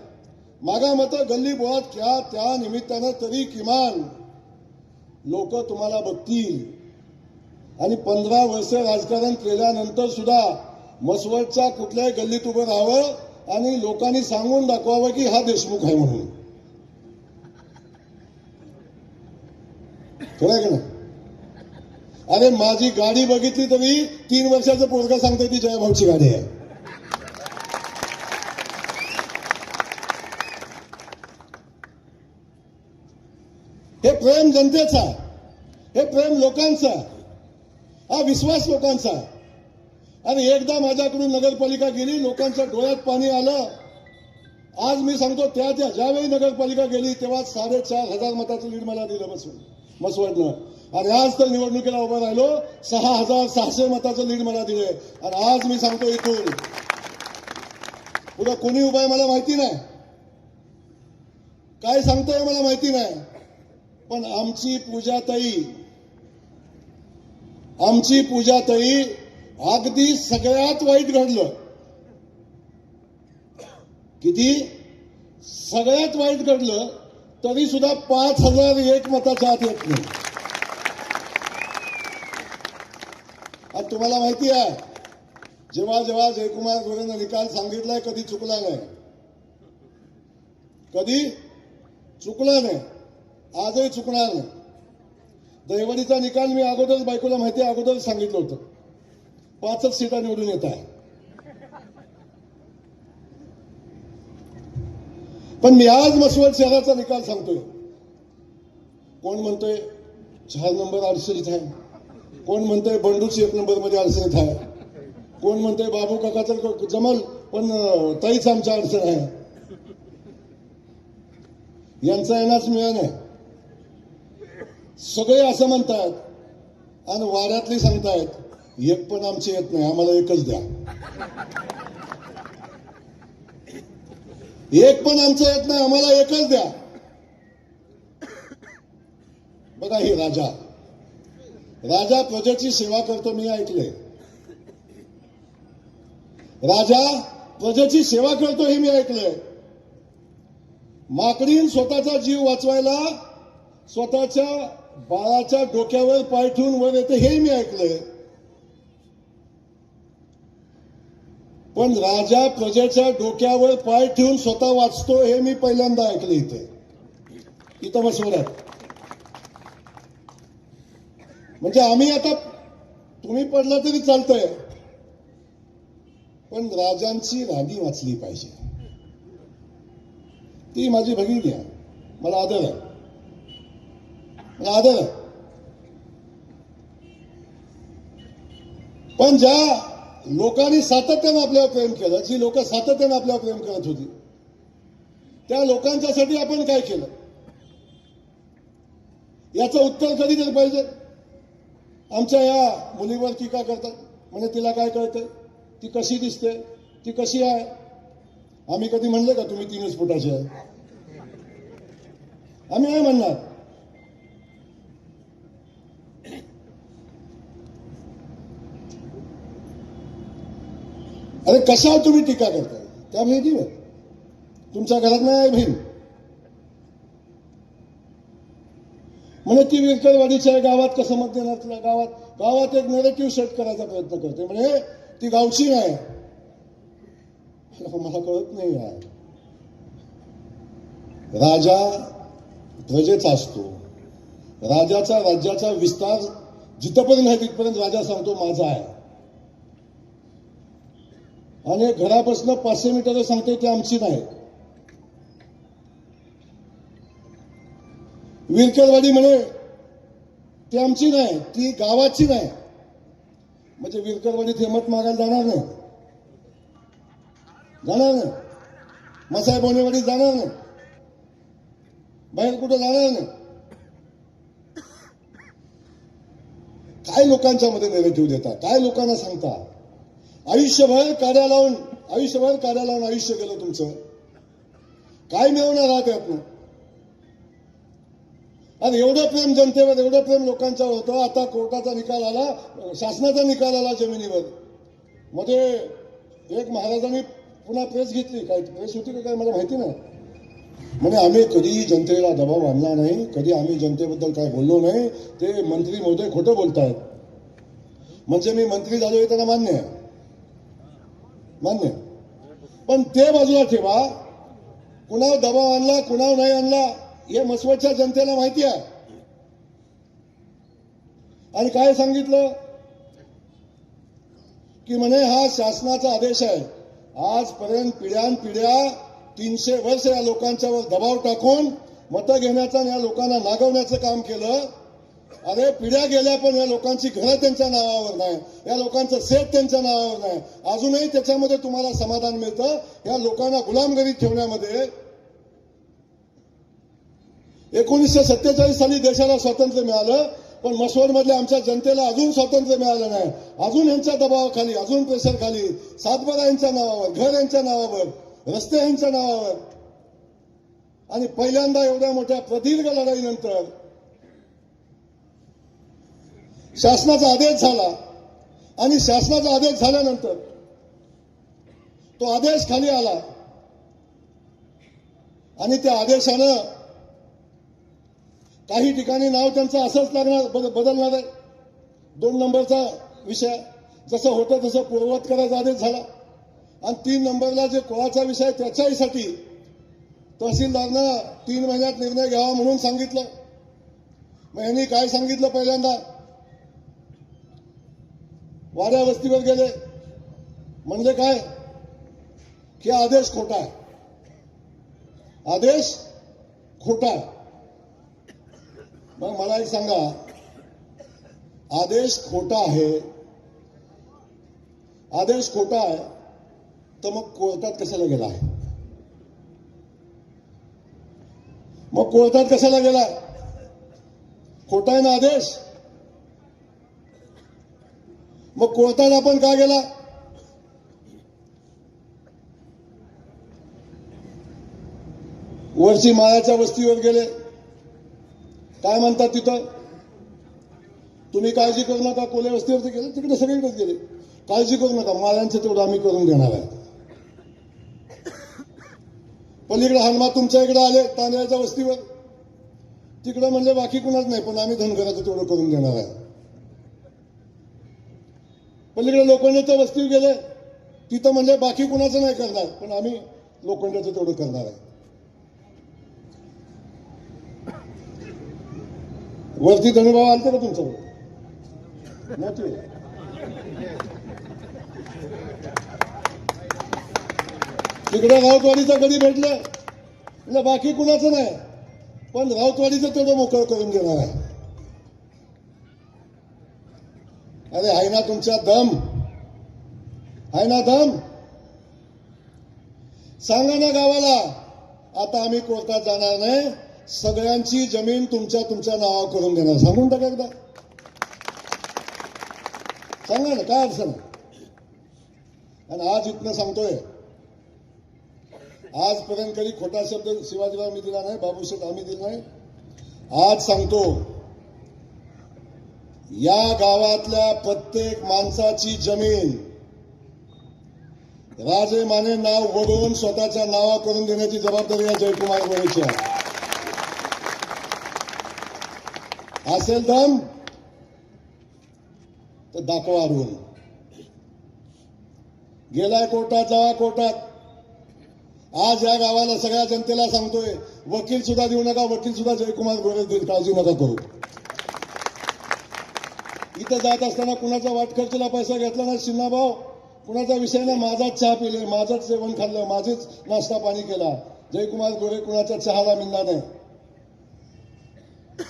मागा मतं गल्ली बोळात घ्या. त्या निमित्तानं तरी किमान लोक तुम्हाला बघतील. आणि 15 वर्ष राजकारण केल्यानंतर सुद्धा मसवडच्या कुठल्याही गल्लीत उभं राहावं आणि लोकांनी सांगून दाखवावं की हा देशमुख आहे म्हणून. खरं आहे का नाही? अरे माझी गाडी बघितली तरी 3 वर्षाचं पोरगा सांगतोय ती जयभाऊची गाडी आहे. हे प्रेम जनतेचा, हे प्रेम लोकांचा, हा विश्वास लोकांचा. आणि एकदा माझ्याकडून नगरपालिका गेली, लोकांच्या डोळ्यात पाणी आलं. आज मी सांगतो, ज्यावेळी नगरपालिका गेली तेव्हा 4,500 मताचं लीड मला दिलं मसवडनं. आणि आज तर निवडणुकीला उभं राहिलो, 6,600 मताचं लीड मला दिलंय. आणि आज मी सांगतो, इथून पुढे कोणी उभा आहे मला माहिती नाही, काय सांगतोय मला माहिती नाही. पण आमची पूजाताई अगदी सगळ्यात वाईट घडलं. किती? सगळ्यात वाईट घडलं तरी सुद्धा 5,001 मताच्या आत येत नाही. आणि तुम्हाला माहिती आहे, जेव्हा जेव्हा जयकुमार गोरेंना निकाल सांगितलाय, कधी चुकला नाही. कधी चुकला नाही, आजही चुकणार नाही. दहिवडीचा निकाल मी अगोदरच बायकोला माहिती आहे, अगोदरच सांगितलं होतं. 5च सीटा निवडून येत आहे. पण मी आज मसवड शहराचा निकाल सांगतोय. कोण म्हणतोय 4 नंबर अडचणीत आहे, कोण म्हणतोय बंडूची 1 नंबरमध्ये अडचणीत आहे, कोण म्हणतोय बाबू काकाचं जमल पण ताईच आमच्या अडचण आहे. यांचा येण्याच मिळा नाही. सगळे असं म्हणतात आणि वाड्यातली सांगतायत एक पण आमची येत नाही, आम्हाला एकच द्या. एक पण आमचं येत नाही, आम्हाला एकच द्या. बघा, ही राजा प्रजेची सेवा करतो, मी ऐकलंय. राजा प्रजेची सेवा करतो हे मी ऐकलंय. माकडीन स्वतःचा जीव वाचवायला स्वतःच्या बाळाच्या डोक्यावर पाय ठेवून वर येते हे मी ऐकलंय. पण राजा प्रजेच्या डोक्यावर पाय ठेवून स्वतः वाचतो हे मी पहिल्यांदा ऐकलं इथं मसवड्यात. म्हणजे आम्ही आता, तुम्ही पडला तरी चालतंय, पण राजांची राणी वाचली पाहिजे. ती माझी भगिनी आहे, मला आदर आहे, मला आदर आहे. पण ज्या लोकांनी सातत्यानं आपल्यावर प्रेम केलं, जी लोक सातत्यानं आपल्यावर प्रेम करत होती, त्या लोकांच्यासाठी आपण काय केलं याचं उत्तर कधी दिलं पाहिजे. आमच्या या मुलीवर टीका करतात, म्हणजे तिला काय कळतंय, ती कशी दिसते, ती कशी आहे. आम्ही कधी म्हणलं का तुम्ही 3 फुटाचे आहे? आम्ही नाही म्हणणार. अरे कशावर तुम्ही टीका करताय? त्या बहिणीवर तुमच्या घरात नाही बहीण म्हणजे ती विरकरवाडीच्या आहे, गावात कसं मत देणार तुला? गावात एक नेरेटिव्ह सेट करायचा प्रयत्न करते, म्हणजे ती गावची नाही. मला कळत नाही यार. राजा प्रजेचा असतो. राज्याचा विस्तार जिथपर्यंत आहे तिथपर्यंत राजा सांगतो माझा आहे, आणि घरापासून 500 मीटर सांगते ती आमची नाही. विरकरवाडी म्हणे ती आमची नाही, ती गावाची नाही. म्हणजे विरकरवाडीत हिंमत मागायला जाणार नाही, मसाई बोनेवाडीत जाणार नाही, बाहेर कुठं जाणार नाही. काय लोकांच्या मध्ये नेरेटिव्ह देता, काय लोकांना सांगता. आयुष्यभर काड्या लावून आयुष्य गेलं तुमचं. काय मिळवणार आहात यातनं? आणि एवढं प्रेम जनतेवर, एवढं प्रेम लोकांच्यावर होतं. आता कोर्टाचा निकाल आला, शासनाचा निकाल आला जमिनीवर. मध्ये एक महाराजांनी पुन्हा प्रेस घेतली, काय प्रेस होती का काय मला माहिती नाही. म्हणजे आम्ही कधी जनतेला दबाव आणला नाही, कधी आम्ही जनतेबद्दल काय बोललो नाही. ते मंत्री महोदय खोटं बोलतायत. म्हणजे मी मंत्री झालो हे त्यांना मान्य आहे, पण ते बाजूला ठेवा. कुणावर दबाव आणला, कुणावर नाही आणला हे मसवडच्या जनतेला माहिती आहे. आणि काय सांगितलं की म्हणे हा शासनाचा आदेश आहे. आजपर्यंत पिढ्यानपिढ्या 300 वर्ष या लोकांच्यावर दबाव टाकून मतं घेण्याचं आणि या लोकांना नागवण्याचं काम केलं. अरे पिढ्या गेल्या पण या लोकांची घरं त्यांच्या नावावर नाही, या लोकांचं शेत त्यांच्या नावावर नाही. अजूनही त्याच्यामध्ये तुम्हाला समाधान मिळतं. या लोकांना गुलामगिरीत ठेवण्यामध्ये 1947 साली देशाला स्वातंत्र्य मिळालं, पण मसवडमधल्या आमच्या जनतेला अजून स्वातंत्र्य मिळालं नाही. अजून यांच्या दबावाखाली, अजून प्रेशर खाली, सातबारा यांच्या नावावर, घर यांच्या नावावर, रस्ते यांच्या नावावर. आणि पहिल्यांदा एवढ्या मोठ्या प्रदीर्घ लढाईनंतर शासनाचा आदेश झाला, आणि शासनाचा आदेश झाल्यानंतर तो आदेश खाली आला, आणि त्या आदेशानं काही ठिकाणी नाव त्यांचं असंच लागणार, बदलणार आहे. 2 नंबरचा विषय जसं होतं तसं पूर्ववत करायचा आदेश झाला. आणि 3 नंबरला जे कोळाचा विषय त्याच्याहीसाठी तहसीलदारनं 3 महिन्यात निर्णय घ्यावा म्हणून सांगितलं. मग यांनी काय सांगितलं, पहिल्यांदा वाड्या वस्तीवर गेले, म्हणजे काय की आदेश खोटा आहे, आदेश खोटा आहे. मग मला एक सांगा, आदेश खोटा आहे, आदेश खोटा आहे तर मग कोर्टात कशाला गेला आहे? मग कोर्टात कशाला गेला? खोटा आहे ना आदेश. मग कोर्टात आपण का गेला? वरची मायाच्या वस्तीवर गेले, काय म्हणतात तिथं, तुम्ही काळजी करू नका. कोले वस्तीवरती गेले, तिकडे सगळीकडेच गेले, काळजी करू नका, मायांचं तेवढं आम्ही करून देणार आहे. पलीकडे हनुमा तुमच्या इकडे आले तांदळाच्या वस्तीवर, तिकडे म्हणले बाकी कुणाच नाही, पण आम्ही धनगराचं तेवढं करून देणार आहे. पलीकडे लोखंडाच्या वस्तीवर गेले, तिथं म्हणले बाकी कुणाचं नाही करणार, पण आम्ही लोखंडाचं तेवढं करणार आहे. वरती धनुभाव आलते का तुमच्याकडे? नव्हते. तिकडे राऊतवाडीचा गडी भेटलं, म्हणजे बाकी कुणाचं नाही, पण राऊतवाडीचं तेवढं मोकळं करून देणार आहे. अरे आहे ना तुमच्या दम, आहे ना दम? सांगा ना गावाला, आता आम्ही कोर्टात जाणार नाही, सगळ्यांची जमीन तुमच्या तुमच्या नावावर करून देणार. सांगून टाका एकदा, सांगा ना, काय अडचण आहे? आणि आज इथनं सांगतोय, आजपर्यंत कधी खोटा शब्द शिवाजीराव मी दिला नाही, बाबूशेठ आम्ही दिला नाही. आज सांगतो, या गावातल्या प्रत्येक माणसाची जमीन राजे माने नाव वगळून स्वतःच्या नावा करून देण्याची जबाबदारी या जयकुमार गोरेची आहे. असेल दम तर दाखवा अडवून. गेलाय कोर्टात, जावा कोर्टात. आज या गावाला सगळ्या जनतेला सांगतोय, वकील सुद्धा देऊ नका, वकील सुद्धा जयकुमार गोरे देईल, काळजी नका करू. इथं जात असताना कुणाचा वाटखर्चीला पैसा घेतला नाही शिन्नाभाऊ, कुणाचा विषय नाही. माझाच चहा पिले, माझंच सेवन खाल्लं, माझेच नाश्ता पाणी केला. जयकुमार गोरे कुणाच्या चहाला मिळणार नाही.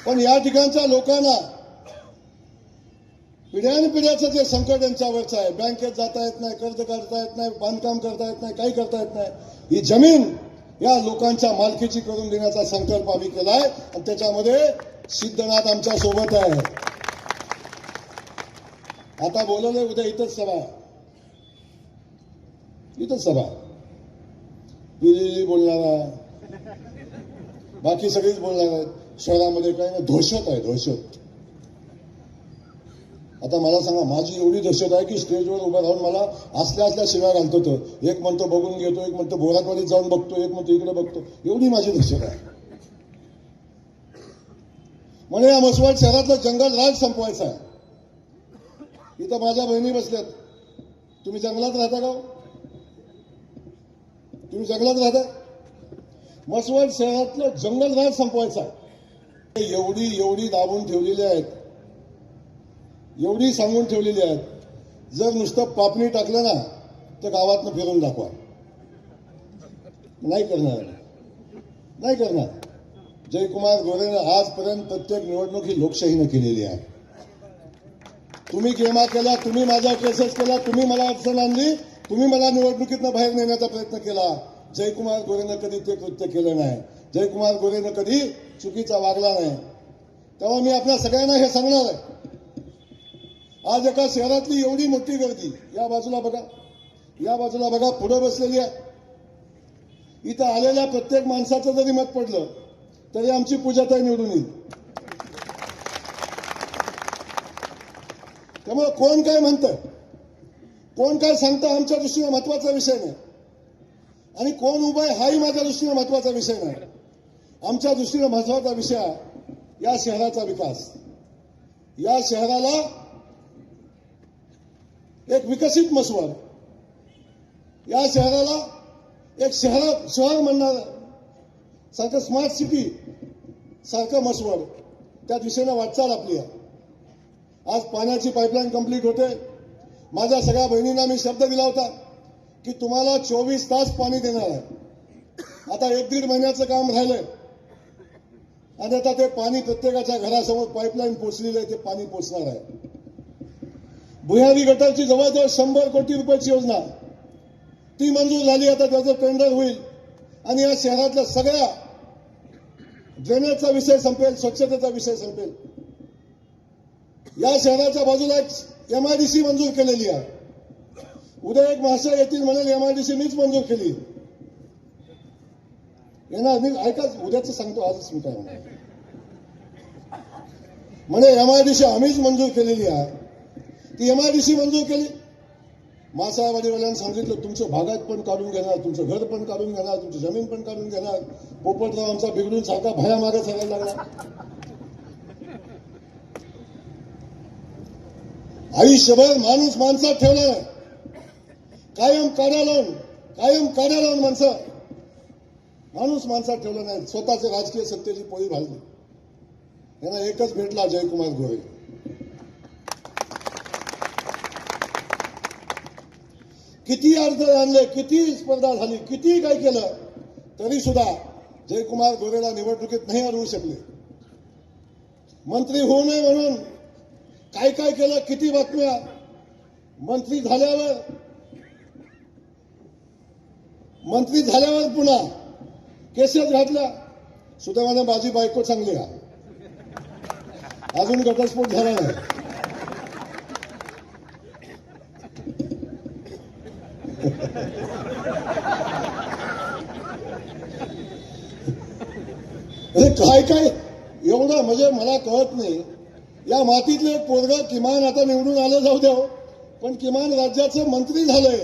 पण या ठिकाणच्या लोकांना पिढ्यानपिढ्याचं जे संकट यांच्यावरचं आहे, बँकेत जाता येत नाही, कर्ज काढता येत नाही, बांधकाम करता येत नाही, काही करता येत नाही. ही जमीन या लोकांच्या मालकीची करून देण्याचा संकल्प आम्ही केलाय आणि त्याच्यामध्ये सिद्धनाथ आमच्या सोबत आहे. आता बोलवलंय, उद्या इथंच सभा, इथंच सभा. पिलेली बोलणार आहे, बाकी सगळीच बोलणार आहेत. शहरामध्ये काही नाही, दहशत आहे, दहशत. आता मला सांगा, माझी एवढी दहशत आहे की स्टेजवर उभं राहून मला असल्या शिव्या घालतो. तो एक म्हणतो बघून घेतो, एक म्हणतो बोराटवाडीत जाऊन बघतो, एक म्हणतो इकडे बघतो. एवढी माझी दहशत आहे. म्हणे या म्हसवाड शहरातलं जंगल राज संपवायचं आहे. इथं माझ्या बहिणी बसल्यात. तुम्ही जंगलात राहता का? तुम्ही जंगलात राहता? म्हसवाड शहरातलं जंगल राज संपवायचं आहे. एवढी दाबून ठेवलेली आहेत, एवढी सांगून ठेवलेली आहेत. जर नुसतं पापणी टाकलं ना तर गावातनं फिरून दाखवा. नाही करणार, नाही करणार. जयकुमार गोरेनं आजपर्यंत प्रत्येक निवडणूक ही लोकशाहीनं केलेली आहे. तुम्ही गेमा केल्या, तुम्ही माझ्या केसेस केल्या, तुम्ही मला अडचण आणली, तुम्ही मला निवडणुकीतनं बाहेर नेण्याचा प्रयत्न केला. जयकुमार गोरेनं कधी ते कृत्य केलं नाही. जयकुमार गोरेनं कधी चुकीचा वागला नाही. तेव्हा मी आपल्या सगळ्यांना हे सांगणार आहे. आज एका शहरातली एवढी मोठी गर्दी, या बाजूला बघा, या बाजूला बघा, पुढे बसलेली आहे. इथं आलेल्या प्रत्येक माणसाचं जरी मत पडलं तरी आमची पूजाताई निवडून येईल. त्यामुळे कोण काय म्हणतं, कोण काय सांगतं, आमच्या दृष्टीने महत्वाचा विषय नाही. आणि कोण उभा आहे हाही माझ्या दृष्टीने महत्वाचा विषय नाही. आमच्या दृष्टीने महत्वाचा विषय या शहराचा विकास. या शहराला एक विकसित म्हसवाड, या शहराला एक शहर म्हणणार सारखं, स्मार्ट सिटी सारखं म्हसवाड, त्या दिशेनं वाटचाल आपली आहे. आज पाण्याची पाईपलाईन कंप्लीट होते. माझ्या सगळ्या बहिणींना मी शब्द दिला होता की तुम्हाला 24 तास पाणी देणार आहे. आता 1-1.5 महिन्याचं काम राहिलंय आणि आता ते पाणी प्रत्येकाच्या घरासमोर पाईपलाईन पोचलेली आहे, ते पाणी पोचणार आहे. भुयारी गटारची जवळजवळ 100 कोटी रुपयाची योजना ती मंजूर झाली. आता त्याचं टेंडर होईल आणि या शहरातल्या सगळ्या ड्रेनेजचा विषय संपेल, स्वच्छतेचा विषय संपेल. या शहराच्या बाजूला एक एमआयडीसी मंजूर केलेली आहे. उद्या एक महाशय येतील म्हणेल एमआयडीसी मीच मंजूर केली. येणार मी, ऐका, उद्याच सांगतो, आजच मी काय म्हणे एमआयडीसी आम्हीच मंजूर केलेली आहे. ती एमआयडीसी मंजूर केली. मासावाडीवाल्यांनी सांगितलं तुमचं भागात पण काढून घेणार, तुमचं घर पण काढून घेणार, तुमची जमीन पण काढून घेणार. पोपटराव आमचा बिघडून सारखा भया मागे सरायला लागला. आयुष्यभर माणूस माणसात ठेवला नाही, कायम काड्या लावून माणसं माणूस माणसात ठेवलं नाही. स्वतःचे राजकीय सत्तेची पोळी भाजली. यांना एकच भेटला, जयकुमार गोरे. किती अडथळे आणले, किती स्पर्धा झाली, किती काय केलं, तरी सुद्धा जयकुमार गोरेला निवडणुकीत नाही अडवू शकले. मंत्री होऊ नये म्हणून काय काय केलं, किती बातम्या. मंत्री झाल्यावर पुन्हा केसेस घातल्या. सुदैवाने माझी बायको चांगली आहे, अजून घटस्फोट झाला नाही. काय काय एवढं म्हणजे मला कळत नाही. या मातीतलं एक पोरगं किमान आता निवडून आलं जाऊ द्या, पण किमान राज्याचं मंत्री झालंय,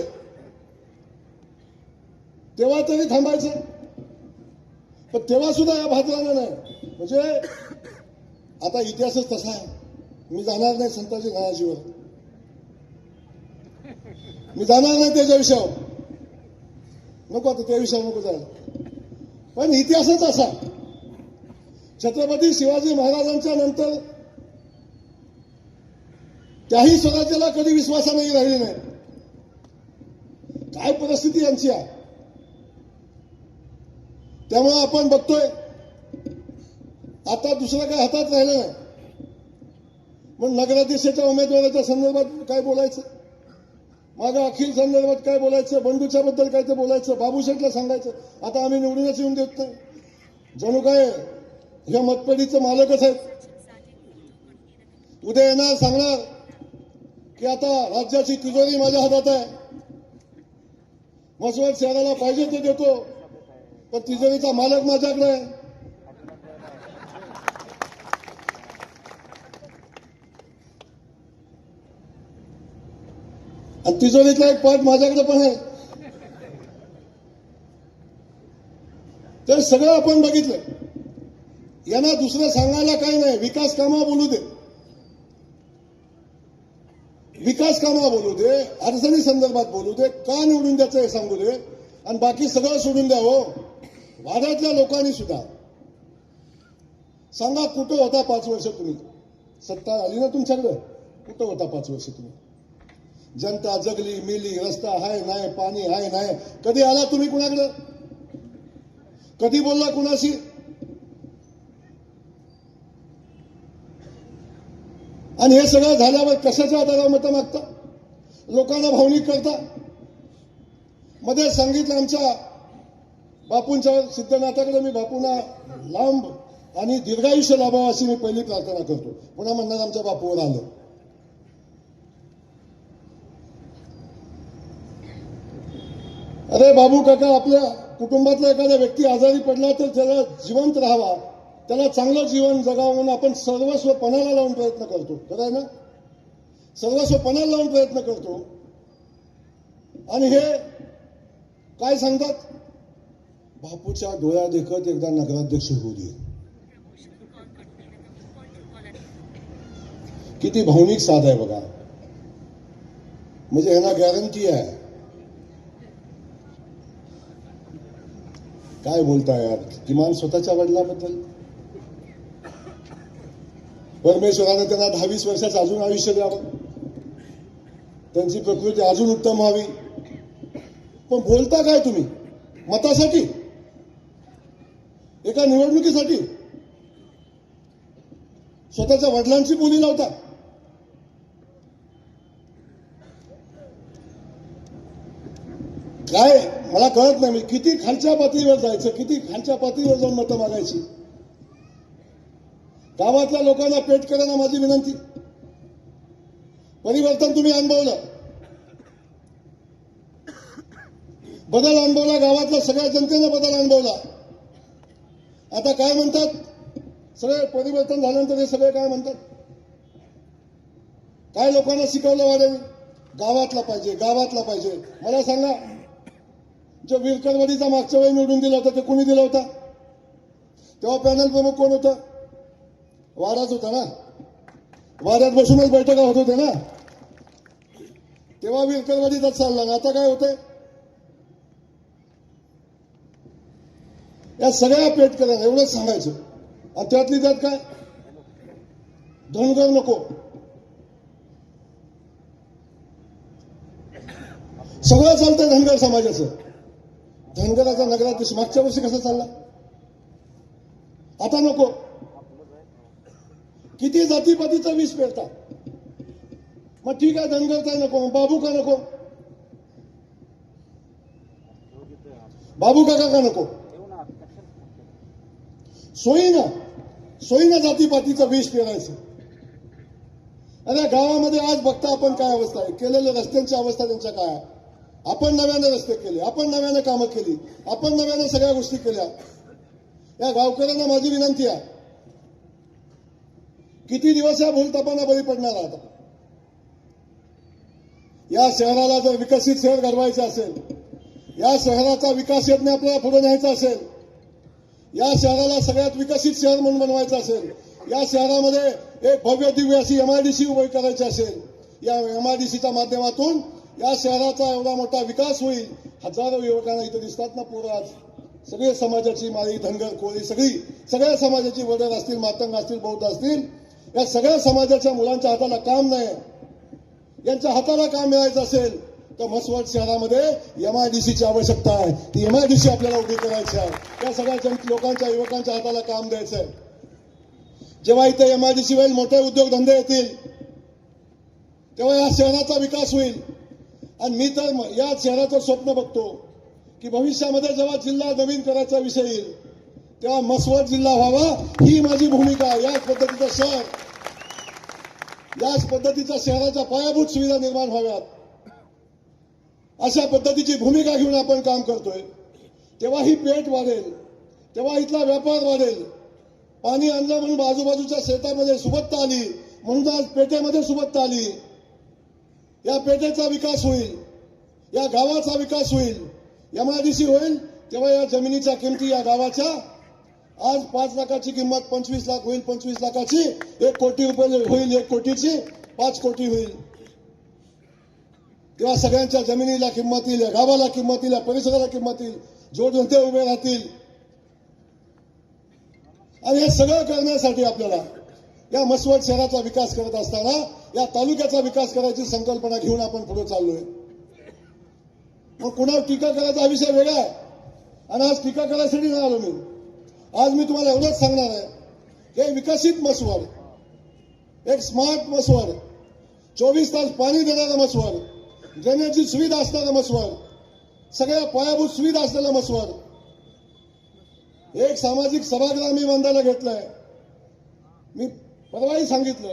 तेव्हा तरी थांबायचं. पण तेव्हा सुद्धा या भाजवानं नाही. म्हणजे आता इतिहासच तसा आहे. मी जाणार नाही संताजी घराजीवर, मी जाणार नाही त्याच्या विषयावर, नको आता त्या विषयावर नको जायला. पण इतिहासच असा, छत्रपती शिवाजी महाराजांच्या नंतर त्याही स्वराज्याला कधी विश्वासाने राहिली नाही. काय परिस्थिती यांची आहे. त्यामुळे आपण बघतोय आता दुसरं काय हातात राहिलं नाही. मग नगराध्यक्षाच्या उमेदवाराच्या संदर्भात काय बोलायचं, मागं अखिल संदर्भात काय बोलायचं, बंडूच्या बद्दल काय ते बोलायचं, बाबूशेठला सांगायचं. आता आम्ही निवडूनच येऊन देत नाही. जणू काय ह्या मतपेढीचं मालकच आहेत. उद्या येणार सांगणार की आता राज्याची तिजोरी माझ्या हातात आहे, मसवड शहराला पाहिजे ते देतो, पण तिजोरीचा मालक माझ्याकडे आहे. आणि तिजोरीतला एक पार्ट माझ्याकडे पण आहे. तर सगळं आपण बघितलं. यांना दुसरं सांगायला काही नाही. विकास कामं बोलू दे, विकास कामं बोलू दे, अडचणी संदर्भात बोलू दे, का निवडून द्यायचं हे सांगू दे, आणि बाकी सगळं सोडून द्या. हो, वाड्यातल्या लोकांनी सुद्धा सांगा, कुठं होता 5 वर्ष तुम्ही? सत्ता आली ना तुमच्याकडं, कुठं होता 5 वर्ष तुम्ही? जनता जगली मेली, रस्ता हाय नाही, पाणी हाय नाही. कधी आला तुम्ही कुणाकडं? कधी बोलला कुणाशी? आणि हे सगळं झाल्यावर कशाच्या आधारावर मतं मागता? लोकांना भावनिक करता. मध्ये सांगितलं आमच्या बापूंच्या सिद्धनाथाकडे, मी बापूंना लांब आणि दीर्घायुष्य लाभावं अशी मी पहिली प्रार्थना करतो. पुन्हा म्हणणार आमच्या बापूवर आलं. अरे बाबू काका, आपल्या कुटुंबातला एखादा व्यक्ती आजारी पडला तर त्याला जिवंत राहावा, त्याला चांगलं जीवन जगावं म्हणून आपण सर्वस्व पणाला लावून प्रयत्न करतो. खरं आहे ना? सर्वस्व पणाला लावून प्रयत्न करतो. आणि हे काय सांगतात? बापूच्या डोळ्या देखत एकदा नगराध्यक्ष होऊ दे. किती भावनिक साध आहे बघा. म्हणजे ह्यांना गॅरंटी आहे. काय बोलताय यार? किमान स्वतःच्या वडिलांबद्दल परमेश्वरानं त्यांना 10-20 वर्षाचं अजून आयुष्य द्यावं, त्यांची प्रकृती अजून उत्तम व्हावी. पण बोलता काय तुम्ही? मतासाठी? एका निवडणुकीसाठी? स्वतःच्या वडिलांची बोली लावता. काय मला कळत नाही. किती खालच्या पातळीवर जायचं, किती खालच्या पातळीवर जाऊन मतं मागायची. गावातल्या लोकांना पेट करायला माझी विनंती. परिवर्तन तुम्ही अनुभवलं, बदल अनुभवला, गावातल्या सगळ्या जनतेनं बदल अनुभवला. आता काय म्हणतात? सगळे परिवर्तन झाल्यानंतर हे सगळे काय म्हणतात? काय लोकांना शिकवलं वाढेल? गावातला पाहिजे, गावातला पाहिजे. मला सांगा, जो विरकरवाडीचा मागच्या वेळी निवडून दिला होता ते कोणी दिला होता? तेव्हा पॅनल प्रमुख कोण होतं? वाडाच होता ना. वाड्यात बसूनच बैठका होत होते ना. तेव्हा विरकरवाडीचाच चालला ना. आता काय होतंय? या सगळ्या पेट करायला एवढंच सांगायचं. आणि त्यातली त्यात काय? धनगर नको. सगळं चालतंय धनगर समाजाचं. धनगराचा नगराध्यक्ष मागच्या वर्षी कसा चालला? आता नको. किती जातीपातीचा विष पेरता. मग ठीक आहे, धनगर काय नको, बाबू का नको? बाबू काका का नको? सोयीनं जातीपातीचं विष पेरायचं. आणि गावामध्ये आज बघता आपण काय अवस्था आहे, केलेल्या रस्त्यांची अवस्था त्यांच्या काय आहे. आपण नव्याने रस्ते केले, आपण नव्याने कामं केली, आपण नव्याने सगळ्या गोष्टी केल्या. या गावकऱ्यांना माझी विनंती आहे, किती दिवस या भूलथापांना बळी पडणार आहात. या शहराला जर विकसित शहर घडवायचं असेल, या शहराचा विकास यज्ञ आपल्याला पुढे न्यायचा असेल, या शहराला सगळ्यात विकसित शहर म्हणून बनवायचं असेल, या शहरामध्ये एक भव्य दिव्य अशी एमआयडीसी उभी करायची असेल, या एमआयडीसीच्या माध्यमातून या शहराचा एवढा मोठा विकास होईल. हजारो युवकांना इथे दिसतात ना पोरं आज, सगळे समाजाची माळी धनगर कोळी सगळ्या समाजाची वडील असतील, मातंग असतील, बौद्ध असतील, या सगळ्या समाजाच्या मुलांच्या हाताला काम नाही. यांच्या हाताला काम मिळायचं असेल तर म्हसवड शहरामध्ये एमआयडीसीची आवश्यकता आहे. ती एमआयडीसी आपल्याला उभी करायची आहे. या सगळ्या लोकांच्या युवकांच्या हाताला काम द्यायचं आहे. जेव्हा इथे एमआयडीसी होईल, मोठे उद्योगधंदे येतील, तेव्हा या शहराचा विकास होईल. आणि मी तर या शहराचं स्वप्न बघतो की भविष्यामध्ये जेव्हा जिल्हा नवीन करायचा विषय येईल तेव्हा म्हसवड जिल्हा व्हावा, ही माझी भूमिका आहे. याच पद्धतीचं शहर, याच पद्धतीच्या शहराच्या पायाभूत सुविधा निर्माण व्हाव्यात, अशा पद्धतीची भूमिका घेऊन आपण काम करतोय. तेव्हा ही पेठ वाढेल, तेव्हा इथला व्यापार वाढेल. पाणी आणलं म्हणून आजूबाजूच्या शेतामध्ये सुबत्ता आली, म्हणून आज पेठेमध्ये सुबत्ता आली. या पेठेचा विकास होईल, या गावाचा विकास होईल. एमआयडीसी होईल तेव्हा या जमिनीच्या किमती या गावाच्या आज 5 लाखाची किंमत 25 लाख होईल, 25 लाखाची 1 कोटी रुपये होईल, 1 कोटीची 5 कोटी होईल. तेव्हा सगळ्यांच्या जमिनीला किंमत येईल, या गावाला किंमत येईल, या परिसराला किंमत येईल, जोडधंदे उभे राहतील. आणि हे सगळं करण्यासाठी आपल्याला या म्हसवड शहराचा विकास करत असताना या तालुक्याचा विकास करायची संकल्पना घेऊन आपण पुढे चाललोय. मग कुणावर टीका करायचा हा विषय वेगळा आहे. आणि आज टीका करायसाठी नाही आलो मी. आज मी तुम्हाला एवढंच सांगणार आहे की विकसित म्हसवड, एक स्मार्ट म्हसवड, 24 तास पाणी देणारं म्हसवड, ड्रेनेजची सुविधा असणारं म्हसवड, सगळ्या पायाभूत सुविधा असलेलं म्हसवड. एक सामाजिक सभागृह मी बांधायला घेतलंय. मी परवाही सांगितलं,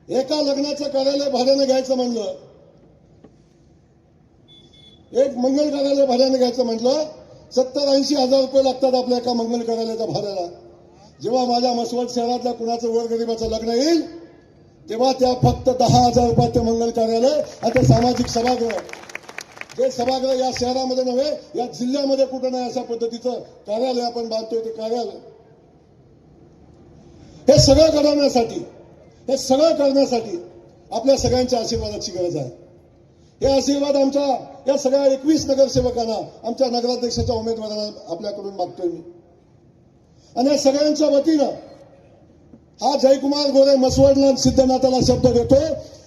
एका लग्नाचं कार्यालय भाड्यानं घ्यायचं म्हणलं, एक मंगल कार्यालय भाड्यानं घ्यायचं म्हटलं 70-80 हजार रुपये लागतात आपल्या एका मंगल कार्यालयाच्या भाड्याला. जेव्हा माझ्या म्हसवड शहरातल्या कुणाचं गोरगरिबाचं लग्न येईल तेव्हा त्या फक्त 10,000 रुपयात ते मंगल कार्यालय आणि ते सामाजिक सभागृह, जे सभागृह या शहरामध्ये नव्हे या जिल्ह्यामध्ये कुठं नाही अशा पद्धतीचं कार्यालय आपण बांधतोय. ते कार्यालय हे सगळं करण्यासाठी आपल्या सगळ्यांच्या आशीर्वादाची गरज आहे. हे आशीर्वाद आमच्या या सगळ्या 21 नगरसेवकांना, आमच्या नगराध्यक्षाच्या उमेदवारांना आपल्याकडून मागतोय मी. आणि या सगळ्यांच्या वतीनं हा जयकुमार गोरे म्हसवडला सिद्धनाथाला शब्द देतो,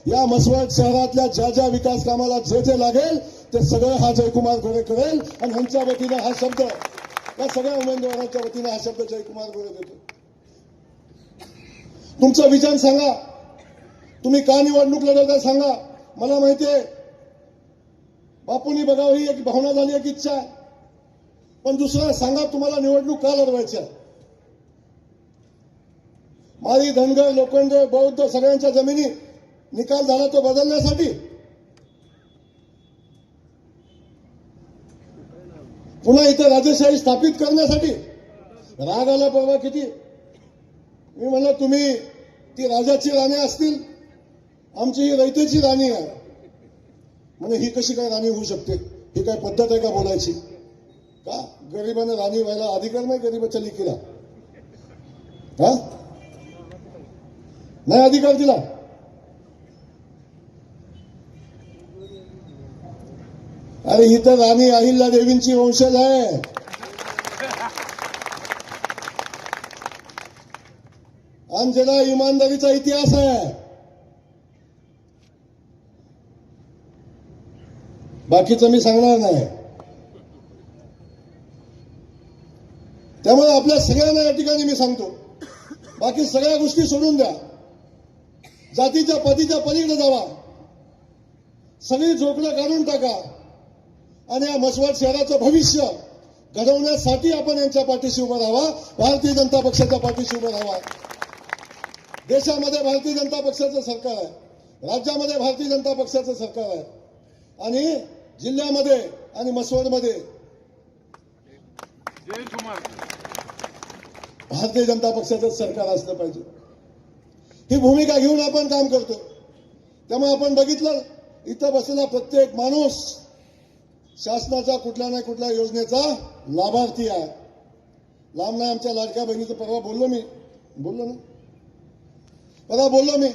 या म्हसवड शहरातल्या ज्या विकास कामाला जे लागेल ते सगळं हा जयकुमार गोरे करेल. आणि ह्यांच्या वतीनं हा शब्द, या सगळ्या उमेदवारांच्या वतीनं हा शब्द जयकुमार गोरे देतो. तुमचं विजन सांगा, तुम्ही का निवडणूक लढवता सांगा. मला माहितीये बापूंनी बघावं ही एक भावना झाली, एक इच्छा आहे. पण दुसरं सांगा, तुम्हाला निवडणूक का लढवायच्या. माळी धनगर लोखंड बौद्ध सगळ्यांच्या जमिनी निकाल झाला तो बदलण्यासाठी, पुन्हा इथे राजेशाही स्थापित करण्यासाठी. राग आला परवा किती. मी म्हणलं तुम्ही ती राजाची राणी असतील, आमची ही रयतेची राणी आहे. म्हणजे ही कशी काय राणी होऊ शकते, ही काय पद्धत आहे का बोलायची. का गरिबाने राणी व्हायला अधिकार नाही गरीबाच्या लेकीला. हा नाही अधिकार दिला. अरे ही तर राणी अहिल्या देवींची वंशज आहे. आणि ज्याला इमानदारीचा इतिहास आहे. बाकीचं मी सांगणार नाही. त्यामुळे आपल्या सगळ्यांना या ठिकाणी मी सांगतो, बाकी सगळ्या गोष्टी सोडून द्या, जातीच्या पतीच्या पलीकडे जावा, सगळी झोपडं काढून टाका आणि या म्हसवड शहराचं भविष्य घडवण्यासाठी आपण यांच्या पाठीशी उभं राहावा, भारतीय जनता पक्षाच्या पाठीशी उभं राहावा. देशामध्ये भारतीय जनता पक्षाचं सरकार आहे, राज्यामध्ये भारतीय जनता पक्षाचं सरकार आहे आणि जिल्ह्यामध्ये आणि मसवडमध्ये जय कुमार भारतीय जनता पक्षाचं सरकार असलं पाहिजे. ही भूमिका घेऊन आपण काम करतो. त्यामुळे आपण बघितलं इथं बसलेला प्रत्येक माणूस शासनाच्या कुठल्या ना कुठल्या योजनेचा लाभार्थी आहे. लांब नाही, आमच्या लाडक्या बहिणीचं परवा बोललो ना, परवा बोललो मी,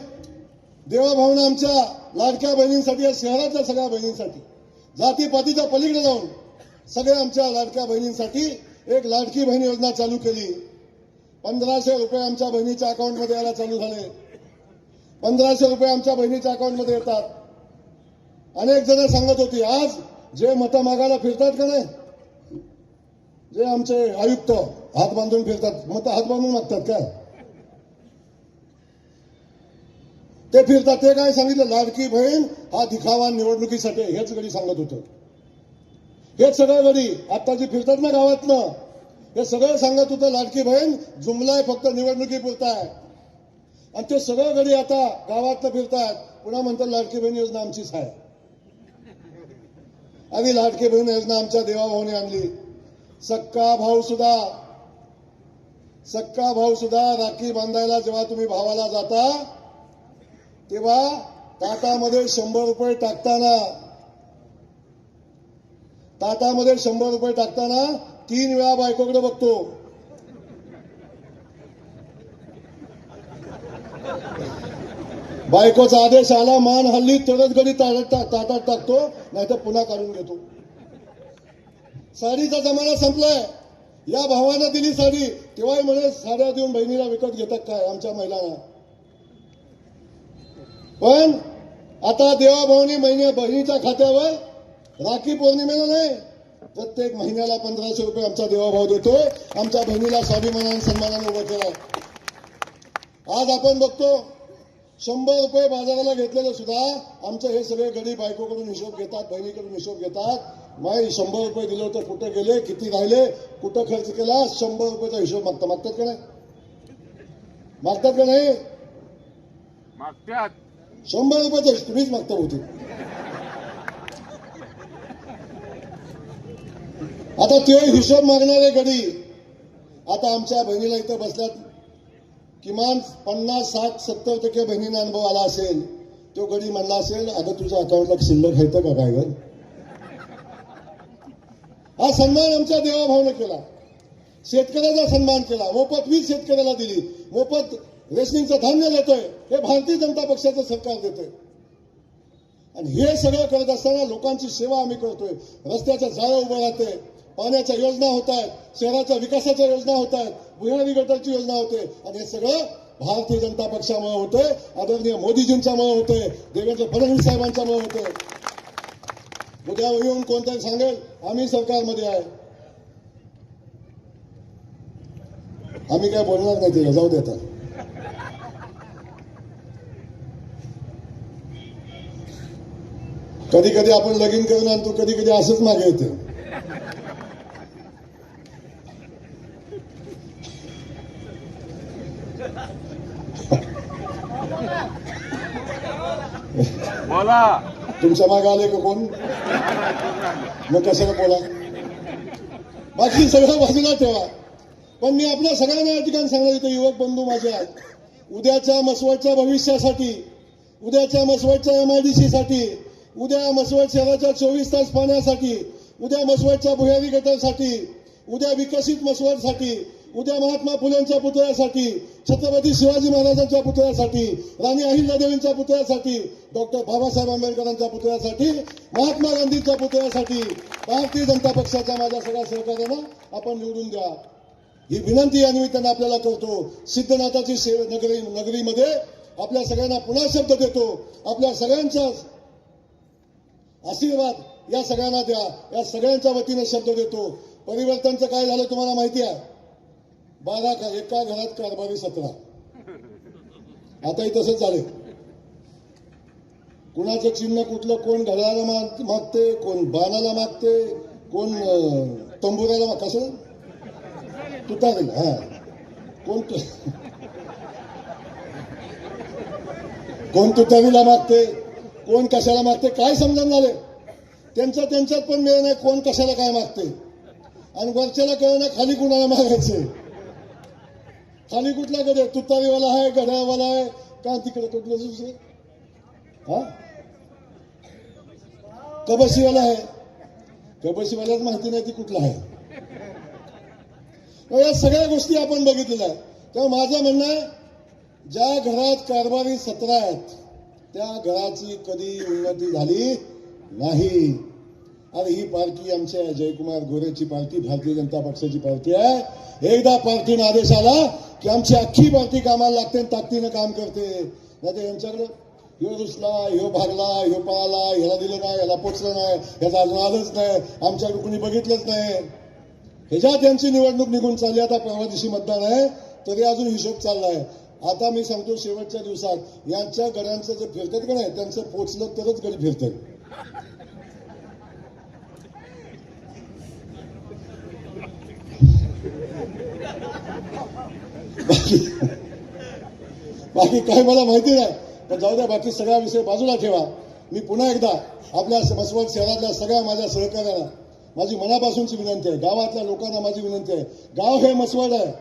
देवाभावना आमच्या लाडक्या बहिणींसाठी या शहरातल्या सगळ्या बहिणींसाठी जातीपातीच्या पलीकडे जाऊन सगळ्या आमच्या लाडक्या बहिणींसाठी एक लाडकी बहीण योजना चालू केली. 1500 रुपये आमच्या बहिणीच्या अकाउंटमध्ये यायला चालू झाले. 1500 रुपये आमच्या बहिणीच्या अकाउंटमध्ये येतात. अनेक जण सांगत होती, आज जे मतं मागायला फिरतात का नाही, जे आमचे आयुक्त हात बांधून फिरतात, मतं हात बांधून मागतात काय, ते फिरतात. ते काय सांगितलं, लाडकी बहीण हा दिखावा निवडणुकीसाठी, हेच गडी सांगत होतं. हेच सगळं गडी आता जी फिरतात ना गावातनं, हे सगळं सांगत होतं लाडकी बहीण जुमलाय फक्त निवडणुकीपुरता आहे. आणि ते सगळं गडी आता गावातनं फिरतात, पुन्हा म्हणतात लाडकी बहीण योजना आमचीच आहे. आणि लाडकी बहीण योजना आमच्या देवाभाऊने आणली. सक्का भाऊ सुद्धा राखी बांधायला जेव्हा तुम्ही भावाला जाता तेव्हा ताटामध्ये 100 रुपये टाकताना 3 वेळा बायकोकडे बघतो. बायकोचा आदेश आला, मान हल्ली तरच गडी ताटात टाकतो, नाहीतर पुन्हा काढून घेतो. साडीचा जमाना संपलाय. या भावानं दिली साडी, तेव्हाही म्हणे साड्या देऊन बहिणीला विकत घेतात काय आमच्या महिलांना. पण आता देवाभाऊनी बहिणीच्या खात्यावर राखी पौर्णिमेला नाही, प्रत्येक महिन्याला 1500 रुपये आमचा देवाभाऊ देतोय. आमच्या बहिणीला स्वाभिमानाने सन्मानाने उभं केलं. आज आपण बघतो 100 रुपये बाजाराला घेतलेलं सुद्धा आमचं हे सगळे गडी बायकोकडून हिशोब घेतात, बहिणीकडून हिशोब घेतात. माई 100 रुपये दिले होते, कुठे गेले, किती राहिले, कुठं खर्च केला, 100 रुपयाचा हिशोब मागतात का नाही? 100 रुपयाचा तुम्हीच मागता होते. आता ते हिशोब मागणारे गडी आता आमच्या बहिणीला इथं बसल्यात. किमान 50, 60, 70% बहिणींना अनुभव आला असेल. तो गडी म्हणला असेल, अगं तुझ्या अकाउंटला शिल्लक आहे का काय ग? हा सन्मान आमच्या देवाभाऊने केला. शेतकऱ्याचा सन्मान केला. मोफत वीज शेतकऱ्याला दिली. मोफत रेशनिंगचं धान्य देतोय. हे भारतीय जनता पक्षाचं सरकार देतोय. आणि हे सगळं करत असताना लोकांची सेवा आम्ही करतोय. रस्त्याच्या जाळं उभं राहते, पाण्याच्या योजना होत आहेत, शहराच्या विकासाच्या योजना होत आहेत, भुयारी गटारची योजना होते. आणि हे सगळं भारतीय जनता पक्षामुळे होतंय, आदरणीय मोदीजींच्यामुळे होतंय, देवेंद्र फडणवीस साहेबांच्यामुळे होतंय. उद्या येऊन कोणतरी सांगेल आम्ही सरकारमध्ये आहे, आम्ही काय बोलणार नाही, ते जाऊ देतात. कधी कधी आपण लगीन करून आणतो, कधी कधी असंच मागे येते. बोला. तुमच्या मागे आले का कोण? मग कशाला बोला? बाकी सगळं बाजूला ठेवा. पण मी आपल्या सगळ्यांना या ठिकाणी सांगणार, इथे युवक बंधू माझे आहेत, उद्याच्या मसवडच्या भविष्यासाठी, उद्याच्या मसवडच्या MIDC साठी, उद्या मसवड शहराच्या 24 तास पाण्यासाठी, उद्या मसवडच्या भुयारी गटारसाठी, उद्या विकसित मसवडसाठी, उद्या महात्मा फुलेंच्या पुतळ्यासाठी, छत्रपती शिवाजी महाराजांच्या पुतळ्यासाठी, राणी अहिल्यादेवींच्या पुतळ्यासाठी, डॉक्टर बाबासाहेब आंबेडकरांच्या पुतळ्यासाठी, महात्मा गांधींच्या पुतळ्यासाठी भारतीय जनता पक्षाच्या माझ्या सगळ्या सहकार्यांना आपण निवडून द्या. ही विनंती या निमित्तानं आपल्याला करतो. सिद्धनाथाची नगरीमध्ये आपल्या सगळ्यांना पुन्हा शब्द देतो. आपल्या सगळ्यांचा आशीर्वाद या सगळ्यांना द्या. या सगळ्यांच्या वतीने शब्द देतो. परिवर्तनचं काय झालं तुम्हाला माहिती आहे? 12 एका घरात कारभारी 17. आताही तसंच झाले. कुणाचं चिन्ह कुठलं, कोण घड्याला मागते, कोण बाणाला मागते, कोण तंबुराला कसं तुतारीला हा कोण तुतारीला मागते, कोण कशाला मागते, काय समजून झाले त्यांच्यात पण मिळ नाही, कोण कशाला काय मागते. आणि वरच्याला कळलं ना खाली कुणाला मागायचे. खाली कुठला गडे, तुतारीवाला आहे, घड्याळवाला आहे का तिकडे कुठलं दुसरं हा कबशीवाला आहे. कबशीवाल्याच माहिती नाही ती कुठला आहे. या सगळ्या गोष्टी आपण बघितलेल्या आहेत. तेव्हा माझं म्हणणं आहे, ज्या घरात कारभारी 17 आहेत त्या घराची कधी उन्नती झाली नाही. अरे ही पार्टी आमच्या जयकुमार गोरेची पार्टी, भारतीय जनता पक्षाची पार्टी आहे. एकदा पार्टीनं आदेश आला की आमची अख्खी पार्टी कामाला लागते, ताकदीनं काम करते. नाही तर यांच्याकडे ह्यो रुसला, ह्यो भागला, ह्यो पळाला, ह्याला दिलं नाही, ह्याला पोचलं नाही, ह्याचा अजून आलंच नाही, आमच्याकडे कुणी बघितलंच नाही. ह्याच्यात यांची निवडणूक निघून चालली. आता परवा दिवशी मतदान आहे तरी अजून हिशोब चाललाय. आता मी सांगतो शेवटच्या दिवसात यांच्या गड्यांचं जे फिरतात का नाही त्यांचं पोचलं तरच गडी फिरतात. बाकी काय मला माहिती नाही, पण जाऊ द्या, बाकी सगळा विषय बाजूला ठेवा. मी पुन्हा एकदा आपल्या मसवड शहरातल्या सगळ्या माझ्या सहकार्याला माझी मनापासूनची विनंती आहे, गावातल्या लोकांना माझी विनंती आहे. गाव हे मसवड आहे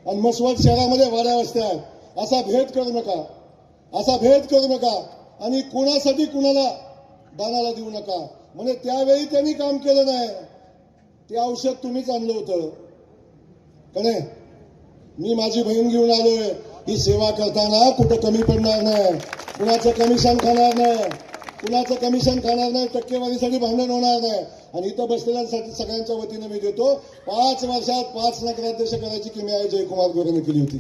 आणि मसवड शहरामध्ये वाड्या वस्त्या आहेत. असा भेद करू नका, असा भेद करू नका. आणि कुणासाठी कुणाला दानाला देऊ नका. म्हणजे त्यावेळी त्यांनी काम केलं नाही, ते औषध तुम्हीच आणलं होतं का नाही. मी माझी बहीण घेऊन आलोय. ही सेवा करताना कुठं कमी पडणार नाही, कुणाचं कमिशन खाणार नाही, कुणाचं कमिशन खाणार नाही, टक्केवारीसाठी भांडण होणार नाही. आणि इथं बसलेल्यांसाठी सगळ्यांच्या वतीनं मी देतो, 5 वर्षात 5 नगराध्यक्ष करायची किमया आहे जयकुमार गोरेने केली होती.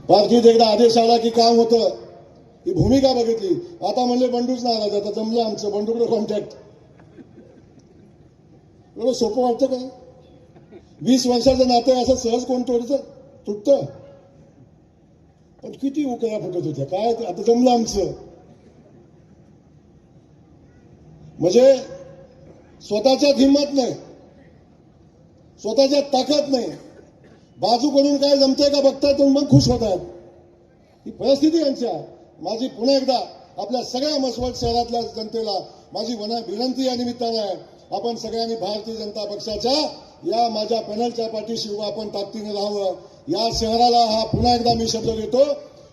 पार्टीत एकदा आदेश आला की काम होतं, ही भूमिका बघितली. आता म्हणले बंडूच नाराज, आता जमलं आमचं बंडूकडे कॉन्टॅक्ट. एवढं सोपं वाटतं का? 20 वर्षाचं नातं असं सहज कोण तुटतं. पण किती उकळ्या फुटत होत्या काय, आता जमलं आमचं. म्हणजे स्वतःच्यात हिंमत नाही, स्वतःच्यात ताकद नाही, बाजू करून काय जमतंय का बघताय तुम्ही मग खुश होतात. ही परिस्थिती यांच्या. माझी पुन्हा एकदा आपल्या सगळ्या मसवड शहरातल्या जनतेला माझी विनंती या निमित्तानं आहे, आपण सगळ्यांनी भारतीय जनता पक्षाच्या या माझ्या पॅनलच्या पाठीशी आपण ताकदीने राहावं. या शहराला हा पुन्हा एकदा मी शब्द देतो,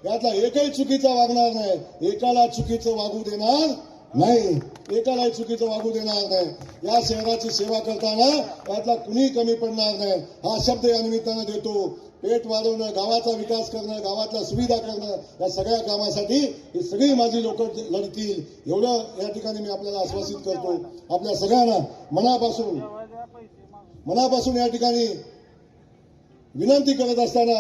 यातला एकही चुकीचा वागणार नाही, एकाला चुकीचं वागू देणार नाही, एकालाही चुकीचं वागू देणार नाही. या शहराची सेवा करताना यातला कुणी कमी पडणार नाही, हा शब्द या निमित्तानं देतो. पेट वाढवणं, गावाचा विकास करणं, गावातल्या सुविधा करणं, या सगळ्या कामासाठी ही सगळी माझी लोक लढतील, एवढं या ठिकाणी मी आपल्याला आश्वासित करतो. आपल्या सगळ्यांना मनापासून या ठिकाणी विनंती करत असताना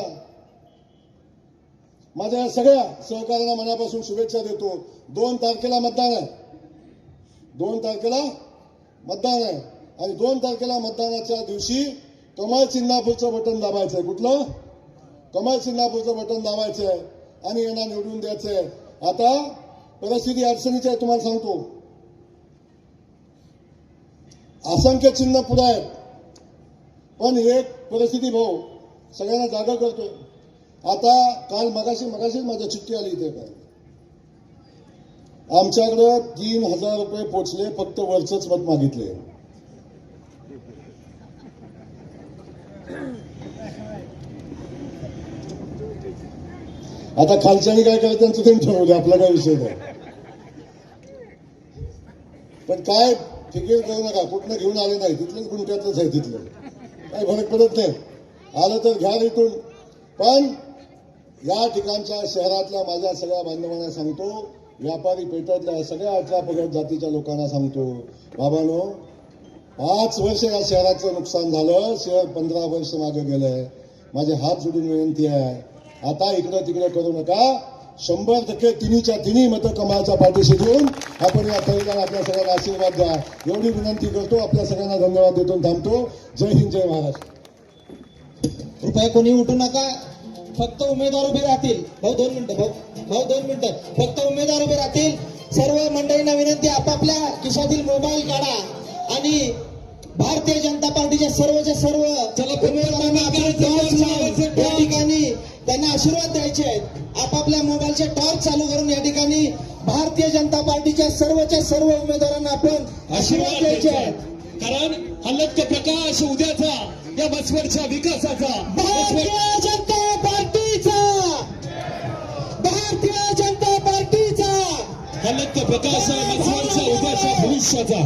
माझ्या या सगळ्या सहकार्यांना मनापासून शुभेच्छा देतो. 2 तारखेला मतदान आहे, 2 तारखेला मतदान आहे. आणि 2 तारखेला मतदानाच्या दिवशी कमळ चिन्हापूरचं बटन दाबायचं आहे. कुठलं? कमळ चिन्हापूरचं बटन दाबायचं आहे आणि यांना निवडून द्यायचं आहे. आता परिस्थिती अडचणीची आहे, तुम्हाला सांगतो. असंख्य चिन्ह पुढे आहेत, पण एक परिस्थिती भाऊ सगळ्यांना जागा करतोय. आता काल मगाशीच माझ्या चिठ्ठी आली इथे, काय आमच्याकडं 3,000 रुपये पोचले, फक्त वरचंच मत मागितले. आता खालच्यानी काय करायचं त्यांचं त्यांनी ठरवलं, आपला काय विषय नाही. पण काय फिकीर करू नका, कुठनं घेऊन आले नाही, तिथलंच गुंट्यातलंच आहे, तिथलं काही फरक पडत नाही. आलं तर घ्या इथून. पण या ठिकाणच्या शहरातल्या माझ्या सगळ्या बांधवांना सांगतो, व्यापारी पेठातल्या सगळ्या 18 पगड जातीच्या लोकांना सांगतो, बाबांनो 5 वर्ष या शहराचं नुकसान झालं, शहर 15 वर्ष मागे गेलंय. माझे हात जोडून विनंती आहे, आता इकडं तिकडं करू नका. 100% तिन्हीच्या तिन्ही मतं कमळाच्या पाठीशी देऊन आपण या तळीला आपल्या सगळ्यांना आशीर्वाद द्या, एवढी विनंती करतो. आपल्या सगळ्यांना धन्यवाद देतो, थांबतो. जय हिंद, जय महाराष्ट्र. कृपया कोणी उठू नका, फक्त उमेदवार उभे राहतील. भाऊ 2 मिनिटं, भाऊ 2 मिनिटं, फक्त उमेदवार उभे राहतील. सर्व मंडळींना विनंती, आपापल्या खिशातील मोबाईल काढा आणि भारतीय जनता पार्टीच्या सर्वच्या सर्व उमेदवारांना आपण टॉर्च लावून या ठिकाणी त्यांना आशीर्वाद द्यायचे आहेत. आपापल्या मोबाईलचे टॉर्च चालू करून या ठिकाणी भारतीय जनता पार्टीच्या सर्वच्या सर्व उमेदवारांना आपण आशीर्वाद द्यायचे आहेत. कारण हलक प्रकाश उद्याचा या मसवडच्या विकासाचा भारतीय जनता पार्टीचा, भारतीय जनता पार्टीचा हलक प्रकाश आहे मसवडच्या उद्याच्या भविष्याचा,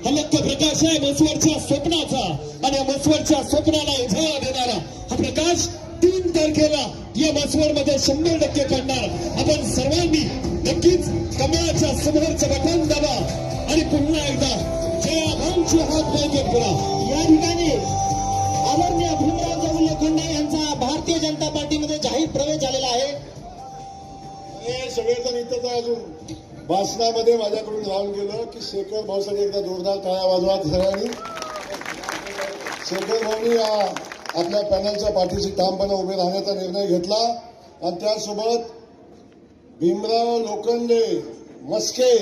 हलक प्रकाश आहे मसवडच्या स्वप्नाचा आणि या मसवडच्या स्वप्नाला उजाळा देणारा हा प्रकाश 3 तारखेला या मसवडमध्ये 100% पडणार. आपण सर्वांनी नक्कीच कमळाच्या समोरचं बटन दाबा आणि पुन्हा एकदा जय आव्हानची हात पाहिजे पुरा. या ठिकाणी आदरणीय भीमराव जाऊ लोखंडे यांचा भारतीय जनता पार्टीमध्ये जाहीर प्रवेश झालेला आहे. हे सगळेजण इथंच आहे. अजून भाषणामध्ये माझ्याकडून राहून गेलं की शेखर भाऊसाठी एकदा जोरदार टाळ्या वाजवा सगळ्यांनी. शेखर भाऊनी आपल्या पॅनलच्या पाठीशी ठामपणे उभे राहण्याचा निर्णय घेतला आणि त्यासोबत भीमराव लोखंडे मस्के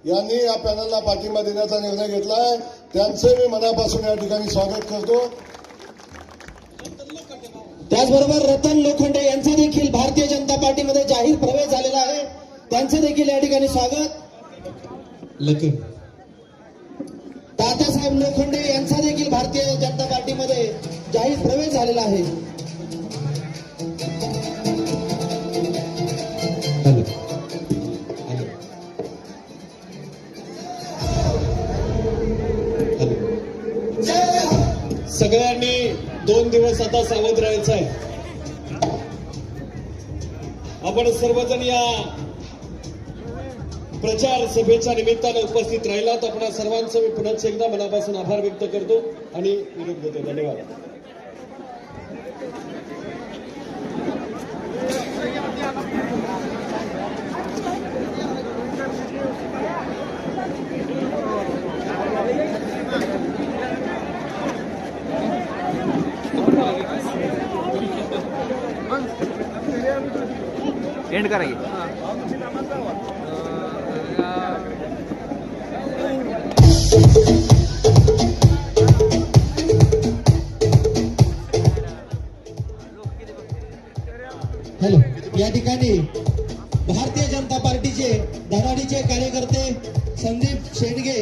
यांनी या पॅनलला पाठिंबा देण्याचा निर्णय घेतलाय. त्यांचे मी मनापासून या ठिकाणी स्वागत करतो. त्याचबरोबर रतन लोखंडे यांचा देखील भारतीय जनता पार्टीमध्ये जाहीर प्रवेश झालेला आहे. त्यांचे देखील या ठिकाणी स्वागत. लखन तात्यासाहेब लोखंडे यांचा देखील भारतीय जनता पार्टीमध्ये जाहीर प्रवेश झालेला आहे. सगळ्यांनी 2 दिवस आता सावध राहायचं आहे. आपण सर्वजण या प्रचार सभेच्या निमित्तानं उपस्थित राहिलात. आपण सर्वांचं मी पुन्हा एकदा मनापासून आभार व्यक्त करतो आणि निरोप देतो. धन्यवाद. एंड करेंगे. हॅलो, या ठिकाणी भारतीय जनता पार्टीचे धडाडीचे कार्यकर्ते संदीप शेंडगे